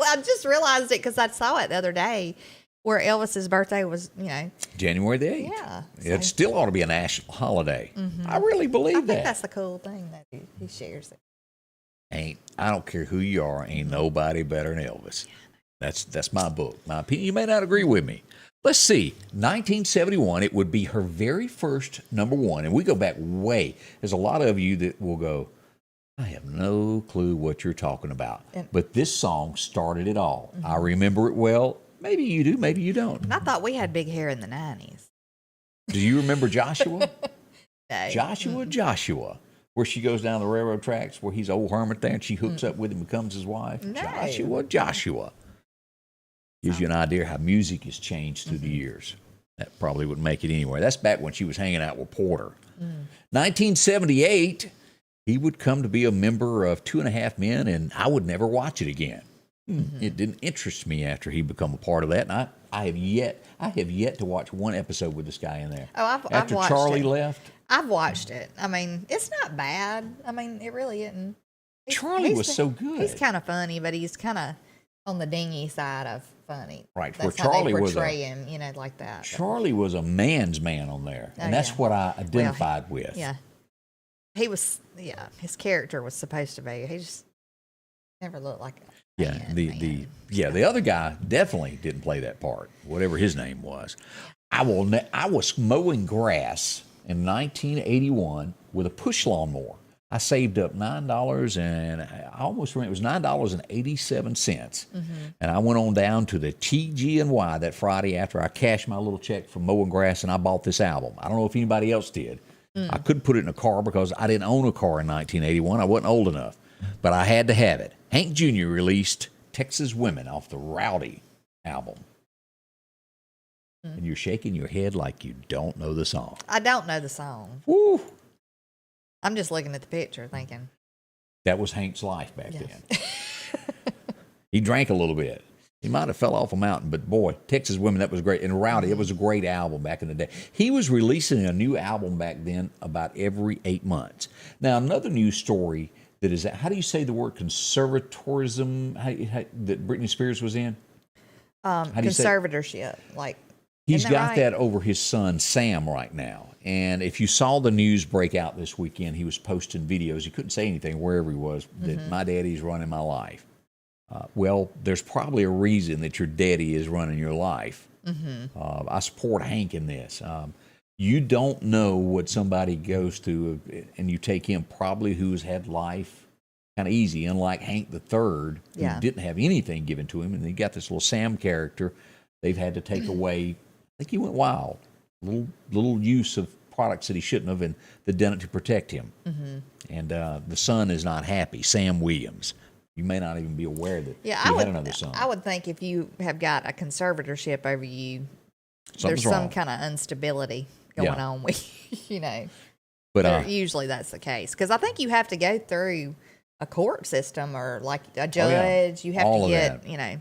I just realized it because I saw it the other day where Elvis's birthday was, January the 8th. Yeah. It still ought to be a national holiday. I really believe I that. think that's the cool thing that he shares it. I don't care who you are, ain't nobody better than Elvis. That's my book, my opinion. You may not agree with me. Let's see. 1971, it would be her very first number one. And we go back way. There's a lot of you that will go, I have no clue what you're talking about. But this song started it all. I remember it well. Maybe you do, maybe you don't. And I thought we had big hair in the 90s. Do you remember Joshua? No. Joshua, where she goes down the railroad tracks, where he's old hermit there, and she hooks up with him and becomes his wife. No. Joshua. Gives you an idea how music has changed through the years. That probably would make it anyway. That's back when she was hanging out with Porter. 1978, he would come to be a member of 2.5 Men, and I would never watch it again. It didn't interest me after he become a part of that, and I have yet to watch one episode with this guy in there. Oh, I've after watched Charlie it. left. I've watched it. It's not bad. It really isn't. Charlie was so good. He's kind of funny, but he's kind of on the dingy side of funny. Right, That's where Charlie how they was portray him, like that. Charlie was a man's man on there, and that's what I identified with. Yeah. He was, his character was supposed to be. He just never looked like a man. The other guy definitely didn't play that part, whatever his name was. I was mowing grass in 1981 with a push lawnmower. I saved up $9 and I almost remember it was $9.87. And I went on down to the TG&Y that Friday after I cashed my little check for mowing grass, and I bought this album. I don't know if anybody else did. I couldn't put it in a car because I didn't own a car in 1981. I wasn't old enough, but I had to have it. Hank Jr. released Texas Women off the Rowdy album. And you're shaking your head like you don't know the song. I don't know the song. Woo! I'm just looking at the picture thinking. That was Hank's life back then. He drank a little bit. He might have fell off a mountain, but boy, Texas Women, that was great. And Rowdy, it was a great album back in the day. He was releasing a new album back then about every 8 months. Now, another news story that is, how do you say the word conservatorism that Britney Spears was in? Conservatorship, like. He's Isn't that got right? that over his son, Sam, right now. And if you saw the news break out this weekend, he was posting videos. He couldn't say anything wherever he was, that my daddy's running my life. Well, there's probably a reason that your daddy is running your life. I support Hank in this. You don't know what somebody goes through, and you take him probably who's had life kind of easy, unlike Hank the Third, who didn't have anything given to him, and he got this little Sam character they've had to take away. I think he went wild. Little use of products that he shouldn't have, and they've done it to protect him. And the son is not happy, Sam Williams. You may not even be aware that he had another son. I would think if you have got a conservatorship over you, Something's there's some wrong. kind of instability going on with you know. But usually that's the case because I think you have to go through a court system or like a judge. You have All to of get that. you know.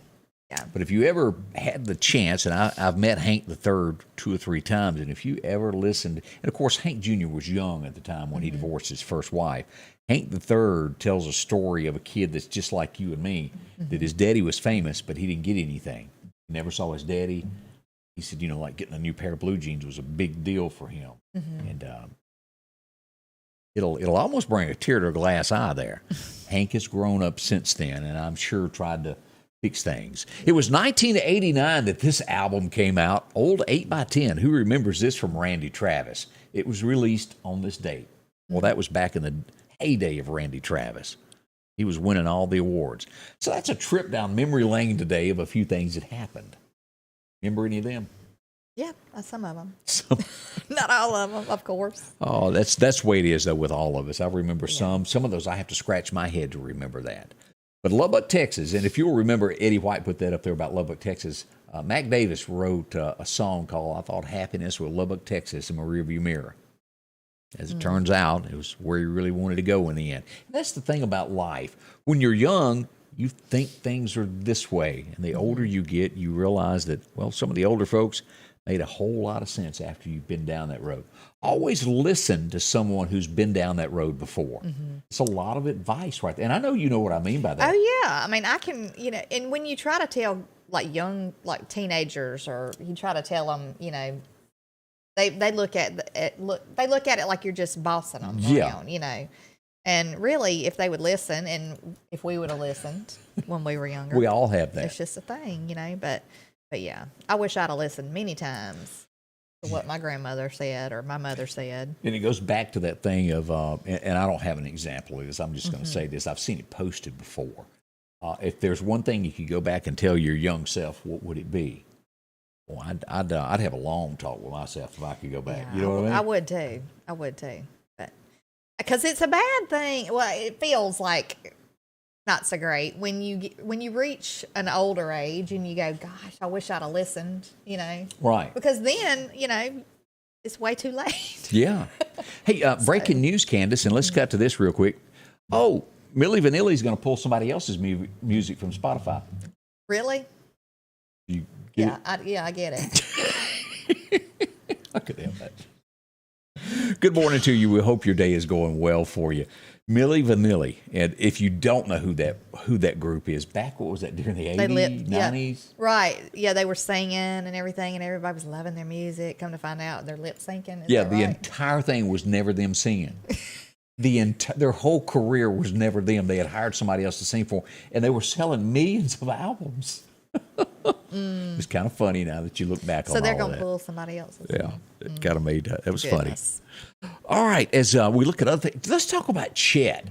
Yeah. But if you ever had the chance, and I've met Hank the Third 2 or 3 times, and if you ever listened, and of course Hank Jr. was young at the time when he divorced his first wife. Hank the Third tells a story of a kid that's just like you and me, that his daddy was famous, but he didn't get anything. He never saw his daddy. He said, like getting a new pair of blue jeans was a big deal for him. And it'll almost bring a tear to a glass eye there. Hank has grown up since then, and I'm sure tried to fix things. It was 1989 that this album came out, Old 8x10. Who remembers this from Randy Travis? It was released on this date. Well, that was back in the heyday of Randy Travis. He was winning all the awards. So that's a trip down memory lane today of a few things that happened. Remember any of them? Yeah, some of them. Not all of them, of course. Oh, that's the way it is, though, with all of us. I remember some. Some of those I have to scratch my head to remember that. But Lubbock, Texas, and if you'll remember, Eddie White put that up there about Lubbock, Texas. Mac Davis wrote a song called, I Thought Happiness with Lubbock, Texas in my rearview mirror. As it turns out, it was where he really wanted to go in the end. And that's the thing about life. When you're young, you think things are this way. And the older you get, you realize that, well, some of the older folks made a whole lot of sense after you've been down that road. Always listen to someone who's been down that road before. It's a lot of advice right there. And I know you know what I mean by that. Oh, yeah. I mean, I can, and when you try to tell, like, young, like, teenagers, or you try to tell them, they look at it like you're just bossing them around, And really, if they would listen, and if we would have listened when we were younger. We all have that. It's just a thing, But yeah, I wish I'd have listened many times to what my grandmother said or my mother said. And it goes back to that thing of, and I don't have an example of this, I'm just going to say this. I've seen it posted before. If there's one thing you could go back and tell your young self, what would it be? Well, I'd have a long talk with myself if I could go back. Yeah, you know what I mean? I would too. But because it's a bad thing. Well, it feels like not so great when you reach an older age and you go, gosh, I wish I'd have listened, Right. Because then, it's way too late. Yeah. Hey, breaking news, Candace, and let's cut to this real quick. Oh, Millie Vanilli is going to pull somebody else's music from Spotify. Really? You get it? I get it. I could have that. Good morning to you. We hope your day is going well for you. Millie Vanilli, and if you don't know who that group is, back, what was that, during the 80s, 90s? Yeah. Right. Yeah, they were singing and everything, and everybody was loving their music. Come to find out, they're lip syncing. Yeah, the entire thing was never them singing. Their whole career was never them. They had hired somebody else to sing for them, and they were selling millions of albums. It's kind of funny now that you look back on all of that. So they're going to pull somebody else's. Yeah, it kind of made that. That was Goodness. funny. All right, as we look at other things, let's talk about Chet,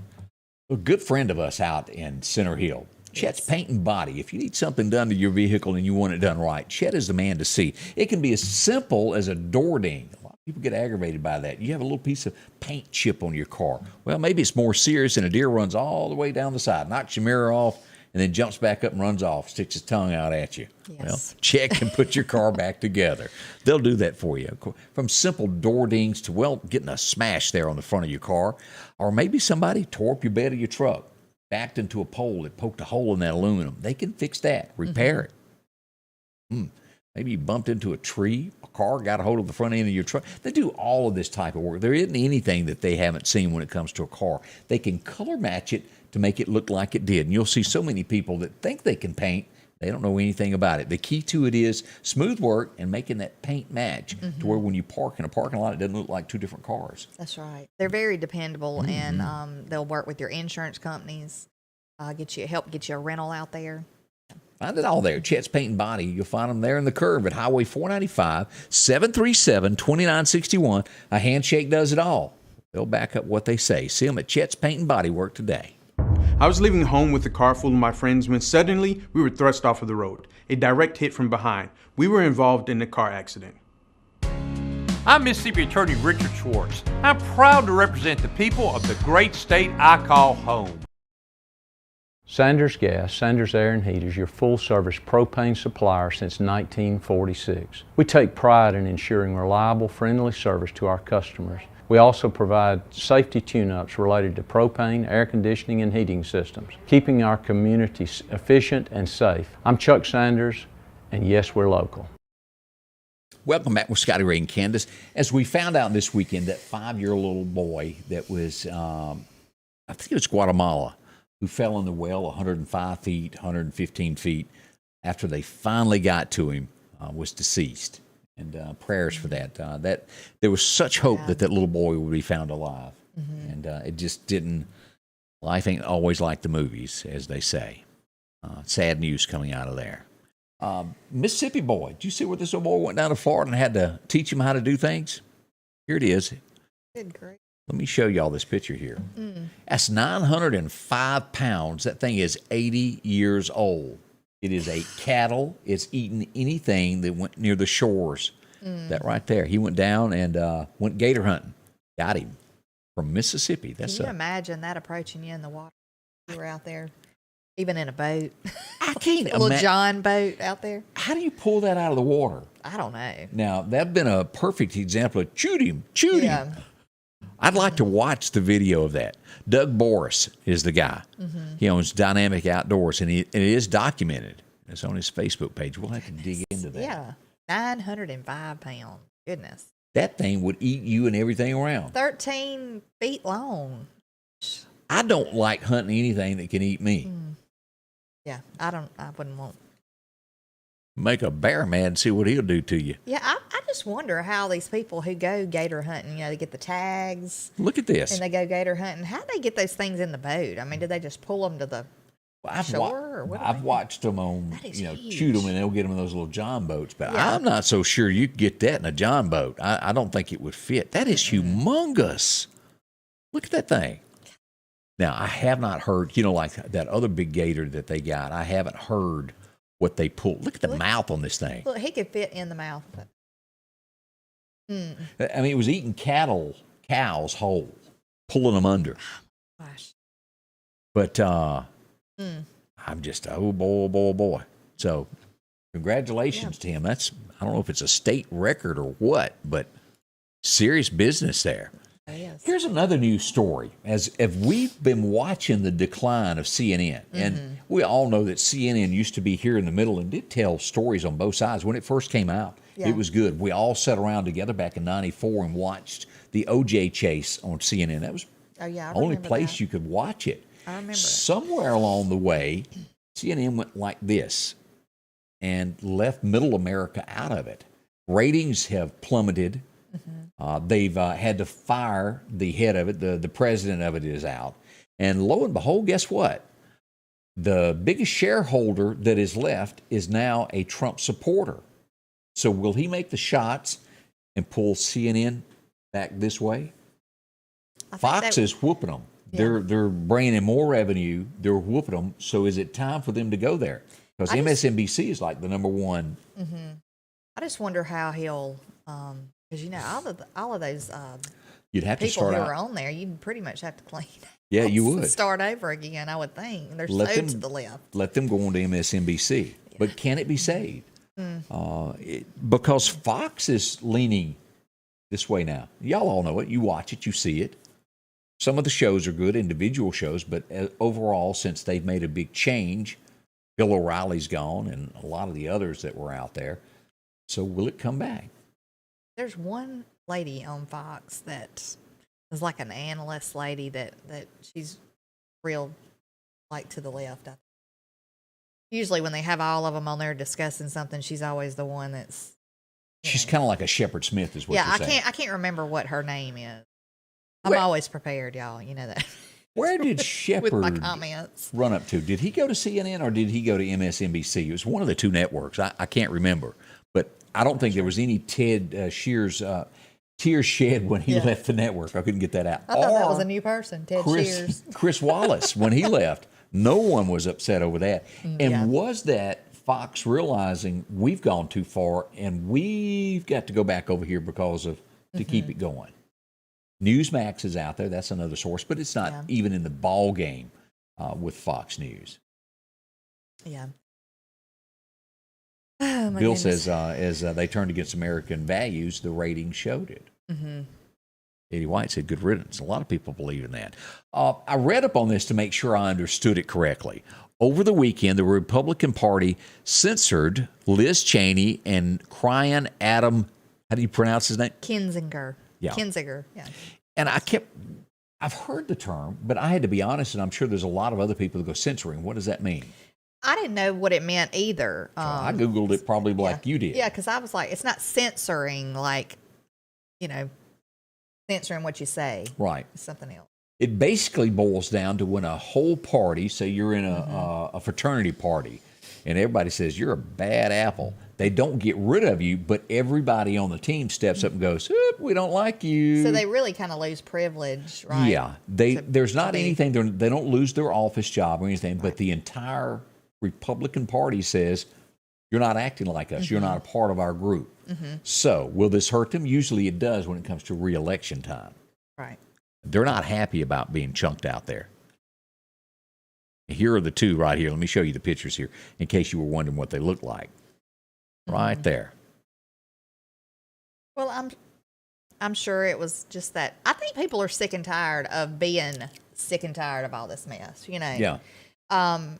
a good friend of us out in Center Hill. Chet's Paint and Body. If you need something done to your vehicle and you want it done right, Chet is the man to see. It can be as simple as a door ding. A lot of people get aggravated by that. You have a little piece of paint chip on your car. Well, maybe it's more serious, and a deer runs all the way down the side, knocks your mirror off, and then jumps back up and runs off, sticks his tongue out at you. Yes. Well, check and put your car back together. They'll do that for you. From simple door dings to, well, getting a smash there on the front of your car, or maybe somebody tore up your bed of your truck, backed into a pole that poked a hole in that aluminum. They can fix that, repair it. Maybe you bumped into a tree, a car got a hold of the front end of your truck. They do all of this type of work. There isn't anything that they haven't seen when it comes to a car. They can color match it to make it look like it did. And you'll see so many people that think they can paint. They don't know anything about it. The key to it is smooth work and making that paint match to where when you park in a parking lot, it doesn't look like two different cars. That's right. They're very dependable, and they'll work with your insurance companies, help get you a rental out there. Find it all there. Chet's Paint and Body. You'll find them there in the curve at Highway 495, 737-2961. A handshake does it all. They'll back up what they say. See them at Chet's Paint and Body Work today. I was leaving home with a car full of my friends when suddenly we were thrust off of the road. A direct hit from behind. We were involved in a car accident. I'm Mississippi Attorney Richard Schwartz. I'm proud to represent the people of the great state I call home. Sanders Gas, Sanders Air and Heat is your full-service propane supplier since 1946. We take pride in ensuring reliable, friendly service to our customers. We also provide safety tune-ups related to propane, air conditioning, and heating systems, keeping our communities efficient and safe. I'm Chuck Sanders, and yes, we're local. Welcome back with Scotty Ray and Candace. As we found out this weekend, that 5-year-old little boy that was, I think it was Guatemala, who fell in the well 105 feet, 115 feet, after they finally got to him, was deceased. And prayers for that. That there was such hope that little boy would be found alive. And it just didn't. Life ain't always like the movies, as they say. Sad news coming out of there. Mississippi boy. Did you see where this little boy went down to Florida and had to teach him how to do things? Here it is. Good grief. Let me show y'all this picture here. That's 905 pounds. That thing is 80 years old. It is a cattle. It's eaten anything that went near the shores. That right there. He went down and went gator hunting. Got him from Mississippi. That's Can you imagine that approaching you in the water? You were out there, even in a boat. I can't a little John boat out there. How do you pull that out of the water? I don't know. Now, that'd been a perfect example of shoot him. I'd like to watch the video of that. Doug Boris is the guy. He owns Dynamic Outdoors, and it is documented. It's on his Facebook page. We'll have to dig into that. Yeah, 905 pounds. Goodness. That thing would eat you and everything around. 13 feet long. I don't like hunting anything that can eat me. Yeah, I wouldn't want. Make a bear mad and see what he'll do to you. Yeah, I just wonder how these people who go gator hunting, they get the tags. Look at this. And they go gator hunting. How do they get those things in the boat? I mean, do they just pull them to the shore? Or what I've watched them on, huge. shoot them, and they'll get them in those little John boats. But I'm not so sure you could get that in a John boat. I don't think it would fit. That is humongous. Look at that thing. Now, I have not heard, like that other big gator that they got, I haven't heard what they pull. Look at the mouth on this thing. Look, he could fit in the mouth. I mean, it was eating cows whole, pulling them under. Gosh. But I'm just, oh boy. So congratulations to him. I don't know if it's a state record or what, but serious business there. Yes. Here's another news story. As we've been watching the decline of CNN, and we all know that CNN used to be here in the middle and did tell stories on both sides. When it first came out, it was good. We all sat around together back in '94 and watched the OJ chase on CNN. That was the only place you could watch it. I remember. Somewhere along the way, CNN went like this and left middle America out of it. Ratings have plummeted. They've had to fire the head of it. The president of it is out. And lo and behold, guess what? The biggest shareholder that is left is now a Trump supporter. So will he make the shots and pull CNN back this way? Fox is whooping them. Yeah. They're bringing in more revenue. They're whooping them. So is it time for them to go there? Because MSNBC is like the number one. I just wonder how he'll... because all of those You'd have to people start who out. are on there, you'd pretty much have to clean. Yeah, you house and would. start over again. I would think they're Let so them- to the left. Let them go on to MSNBC. But can it be saved? Because Fox is leaning this way now. Y'all all know it. You watch it. You see it. Some of the shows are good, individual shows, but overall, since they've made a big change, Bill O'Reilly's gone and a lot of the others that were out there. So will it come back? There's one lady on Fox that is like an analyst lady that she's real like to the left. Usually when they have all of them on there discussing something, she's always the one that's. She's kind of like a Shepard Smith, is what Yeah, you're saying. I can't remember what her name is. I'm Where- always prepared, y'all. You know that. Where did With Shepard my comments. run up to? Did he go to CNN or did he go to MSNBC? It was one of the two networks. I can't remember. But I don't think there was any Ted Shears tears shed when he left the network. I couldn't get that out. I thought that was a new person, Ted Shears. Chris Wallace, when he left, no one was upset over that. And was that Fox realizing we've gone too far and we've got to go back over here because of to keep it going? Newsmax is out there. That's another source, but it's not even in the ball game with Fox News. Yeah. Oh, my Bill goodness. says as they turned against American values, the ratings showed it. Mm-hmm. Eddie White said, good riddance. A lot of people believe in that. I read up on this to make sure I understood it correctly. Over the weekend, the Republican Party censored Liz Cheney and Crying Adam, how do you pronounce his name? Kinzinger. Yeah. Kinzinger, yeah. And I've heard the term, but I had to be honest, and I'm sure there's a lot of other people that go censoring. What does that mean? I didn't know what it meant either. I Googled it probably like you did. Yeah, because I was like, it's not censoring, like, censoring what you say. Right. It's something else. It basically boils down to when a whole party, say you're in a fraternity party, and everybody says you're a bad apple. They don't get rid of you, but everybody on the team steps up and goes, we don't like you. So they really kind of lose privilege, right? Yeah. There's not anything, they don't lose their office job or anything, but the entire Republican Party says, you're not acting like us. You're not a part of our group. So will this hurt them? Usually it does when it comes to re-election time. Right. They're not happy about being chunked out there. Here are the two right here. Let me show you the pictures here in case you were wondering what they look like. Right there. Well, I'm sure it was just that. I think people are sick and tired of being sick and tired of all this mess, Yeah. And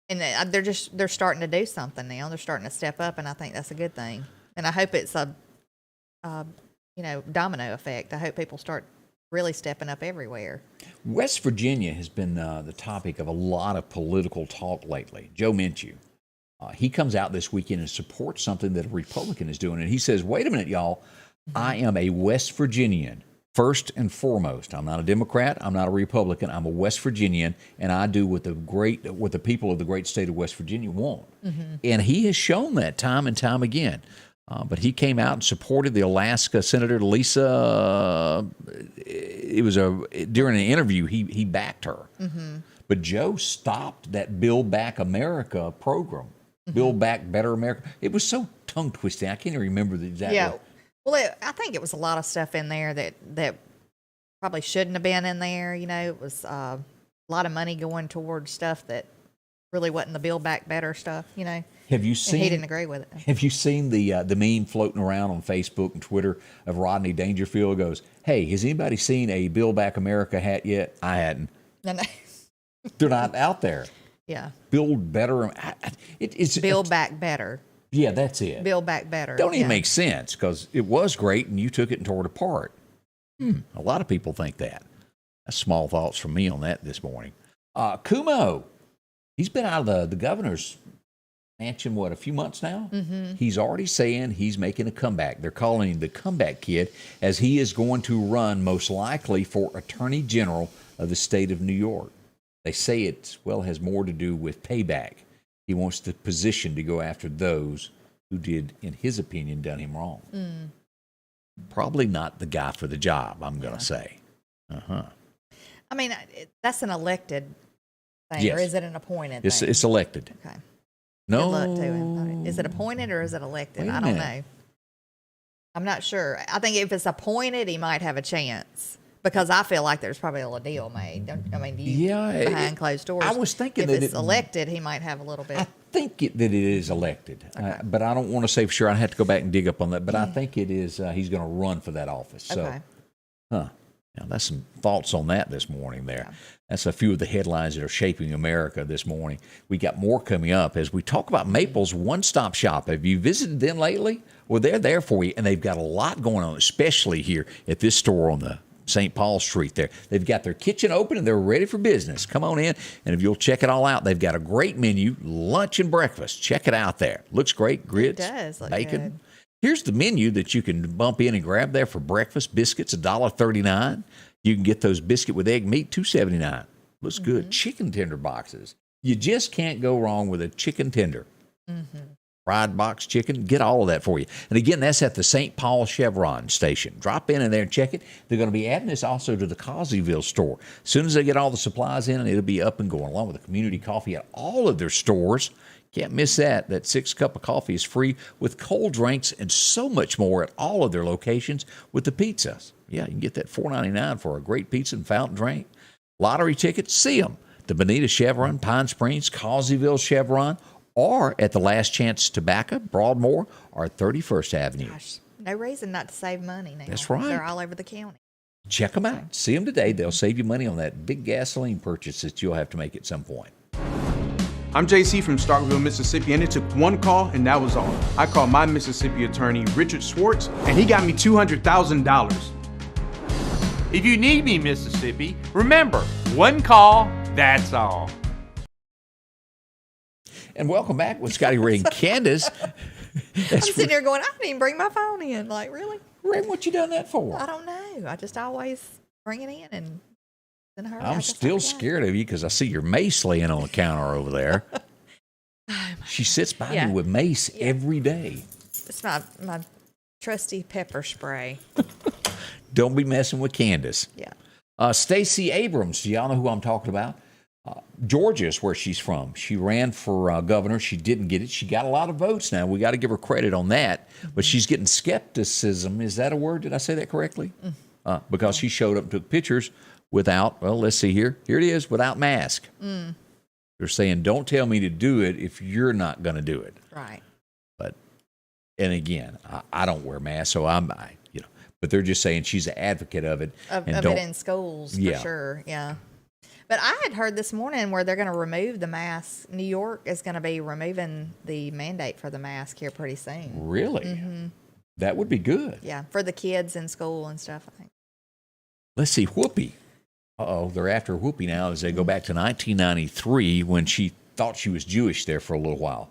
they're starting to do something now. They're starting to step up, and I think that's a good thing. And I hope it's a domino effect. I hope people start really stepping up everywhere. West Virginia has been the topic of a lot of political talk lately. Joe Minshew. He comes out this weekend and supports something that a Republican is doing. And he says, wait a minute, y'all. I am a West Virginian, first and foremost. I'm not a Democrat. I'm not a Republican. I'm a West Virginian, and I do what the people of the great state of West Virginia want. And he has shown that time and time again. But he came out and supported the Alaska Senator Lisa. It was during an interview, he backed her. But Joe stopped that Build Back America program. Build Back Better America. It was so tongue twisting. I can't even remember the exact. Yeah. Well, I think it was a lot of stuff in there that probably shouldn't have been in there. It was a lot of money going towards stuff that really wasn't the Build Back Better stuff. Have you seen? And he didn't agree with it. Have you seen the meme floating around on Facebook and Twitter of Rodney Dangerfield goes, "Hey, has anybody seen a Build Back America hat yet? I hadn't. No. They're not out there. Yeah. Build better. It's Build Back Better. Yeah, that's it. Build Back Better. Don't even make sense because it was great and you took it and tore it apart. A lot of people think that. That's small thoughts from me on that this morning. Kumo, he's been out of the governor's mansion, a few months now? He's already saying he's making a comeback. They're calling him the comeback kid as he is going to run most likely for Attorney General of the state of New York. They say it, has more to do with payback. He wants the position to go after those who did, in his opinion, done him wrong. Probably not the guy for the job, I'm going to say. I mean, that's an elected thing, Yes. or is it an appointed thing? It's elected. Okay. No. Good luck to him. Is it appointed or is it elected? Wait a I don't minute. know. I'm not sure. I think if it's appointed, he might have a chance. Because I feel like there's probably a little deal made. Behind closed doors. I was thinking if that it's elected, he might have a little bit. I think that it is elected, but I don't want to say for sure. I have to go back and dig up on that. But I think it is. He's going to run for that office. So, Now that's some thoughts on that this morning. There, that's a few of the headlines that are shaping America this morning. We got more coming up as we talk about Maple's one-stop shop. Have you visited them lately? Well, they're there for you, and they've got a lot going on, especially here at this store on the St. Paul Street there. They've got their kitchen open and they're ready for business. Come on in, and if you'll check it all out, they've got a great menu, lunch and breakfast. Check it out there. Looks great. Grits, it does look bacon. Good. Here's the menu that you can bump in and grab there for breakfast. Biscuits, $1.39. You can get those biscuit with egg meat, $2.79. Looks good. Chicken tender boxes. You just can't go wrong with a chicken tender. Fried box chicken, get all of that for you. And again, that's at the St. Paul Chevron station. Drop in there and check it. They're going to be adding this also to the Causeyville store. As soon as they get all the supplies in, it'll be up and going, along with the community coffee at all of their stores. Can't miss that. That 6 cup of coffee is free with cold drinks and so much more at all of their locations with the pizzas. Yeah, you can get that $4.99 for a great pizza and fountain drink. Lottery tickets, see them. The Bonita Chevron, Pine Springs, Causeyville Chevron, or at the Last Chance Tobacco, Broadmoor, or 31st Avenue. Gosh, no reason not to save money now. That's right. They're all over the county. Check them out. See them today. They'll save you money on that big gasoline purchase that you'll have to make at some point. I'm JC from Starkville, Mississippi, and it took one call, and that was all. I called my Mississippi attorney, Richard Schwartz, and he got me $200,000. If you need me, Mississippi, remember, one call, that's all. And welcome back with Scotty Ray and Candace. I'm sitting there going, I didn't even bring my phone in. Like, really? Ray, what you done that for? I don't know. I just always bring it in and in a hurry. I'm still scared of you because I see your mace laying on the counter over there. She sits by me with mace every day. It's my trusty pepper spray. Don't be messing with Candace. Yeah. Stacey Abrams, do y'all know who I'm talking about? Georgia is where she's from. She ran for governor. She didn't get it. She got a lot of votes now. We got to give her credit on that. But she's getting skepticism. Is that a word? Did I say that correctly? Because she showed up and took pictures without, well, let's see here. Here it is, without mask. They're saying, don't tell me to do it if you're not going to do it. Right. But, and again, I don't wear masks, so but they're just saying she's an advocate of it. Of it in schools, for sure. Yeah. But I had heard this morning where they're going to remove the mask. New York is going to be removing the mandate for the mask here pretty soon. Really? That would be good. Yeah, for the kids in school and stuff, I think. Let's see, Whoopi. They're after Whoopi now as they go back to 1993 when she thought she was Jewish there for a little while.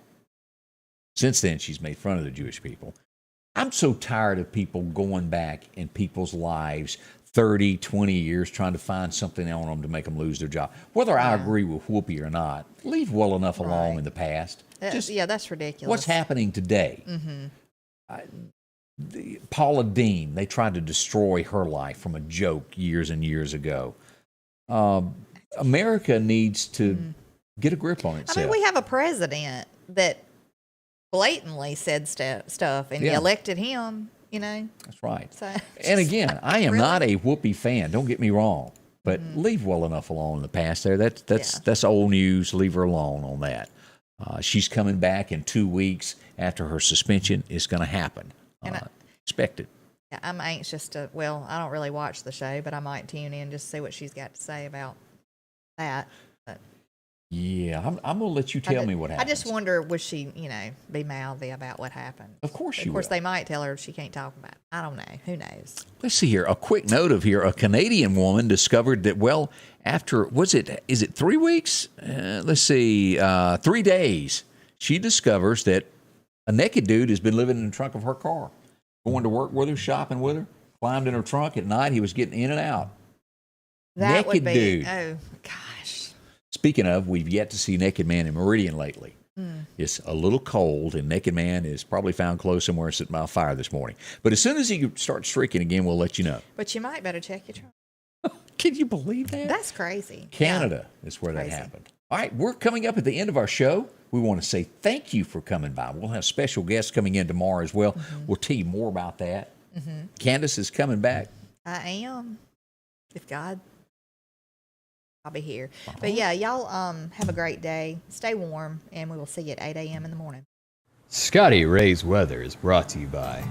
Since then, she's made fun of the Jewish people. I'm so tired of people going back in people's lives 30, 20 years trying to find something on them to make them lose their job. Whether I agree with Whoopi or not, leave well enough along in the past. That's ridiculous. What's happening today? Paula Deen, they tried to destroy her life from a joke years and years ago. America needs to get a grip on itself. I mean, we have a president that blatantly said stuff, and you elected him. That's right. So, and again, I am not a Whoopi fan. Don't get me wrong, but leave well enough alone in the past. There, that's old news. Leave her alone on that. She's coming back in 2 weeks after her suspension. It's going to happen. Expect it. Yeah, I'm anxious to. Well, I don't really watch the show, but I might tune in just to see what she's got to say about that. But yeah, I'm going to let you tell me what happened. I just wonder, would she, be mouthy about what happened? Of course she will. Of course, they might tell her she can't talk about it. I don't know. Who knows? Let's see here. A quick note of here. A Canadian woman discovered that, after, is it 3 weeks? Let's see, 3 days. She discovers that a naked dude has been living in the trunk of her car, going to work with her, shopping with her, climbed in her trunk at night. He was getting in and out. That naked would be, dude. Oh, gosh. Speaking of, we've yet to see Naked Man in Meridian lately. It's a little cold, and Naked Man is probably found close somewhere sitting by a fire this morning. But as soon as he starts streaking again, we'll let you know. But you might better check your trunk. Can you believe that? That's crazy. Canada is where that happened. All right, we're coming up at the end of our show. We want to say thank you for coming by. We'll have special guests coming in tomorrow as well. We'll tell you more about that. Candace is coming back. I am. If God, I'll be here. But yeah, y'all have a great day. Stay warm, and we will see you at 8 a.m. in the morning. Scotty Ray's Weather is brought to you by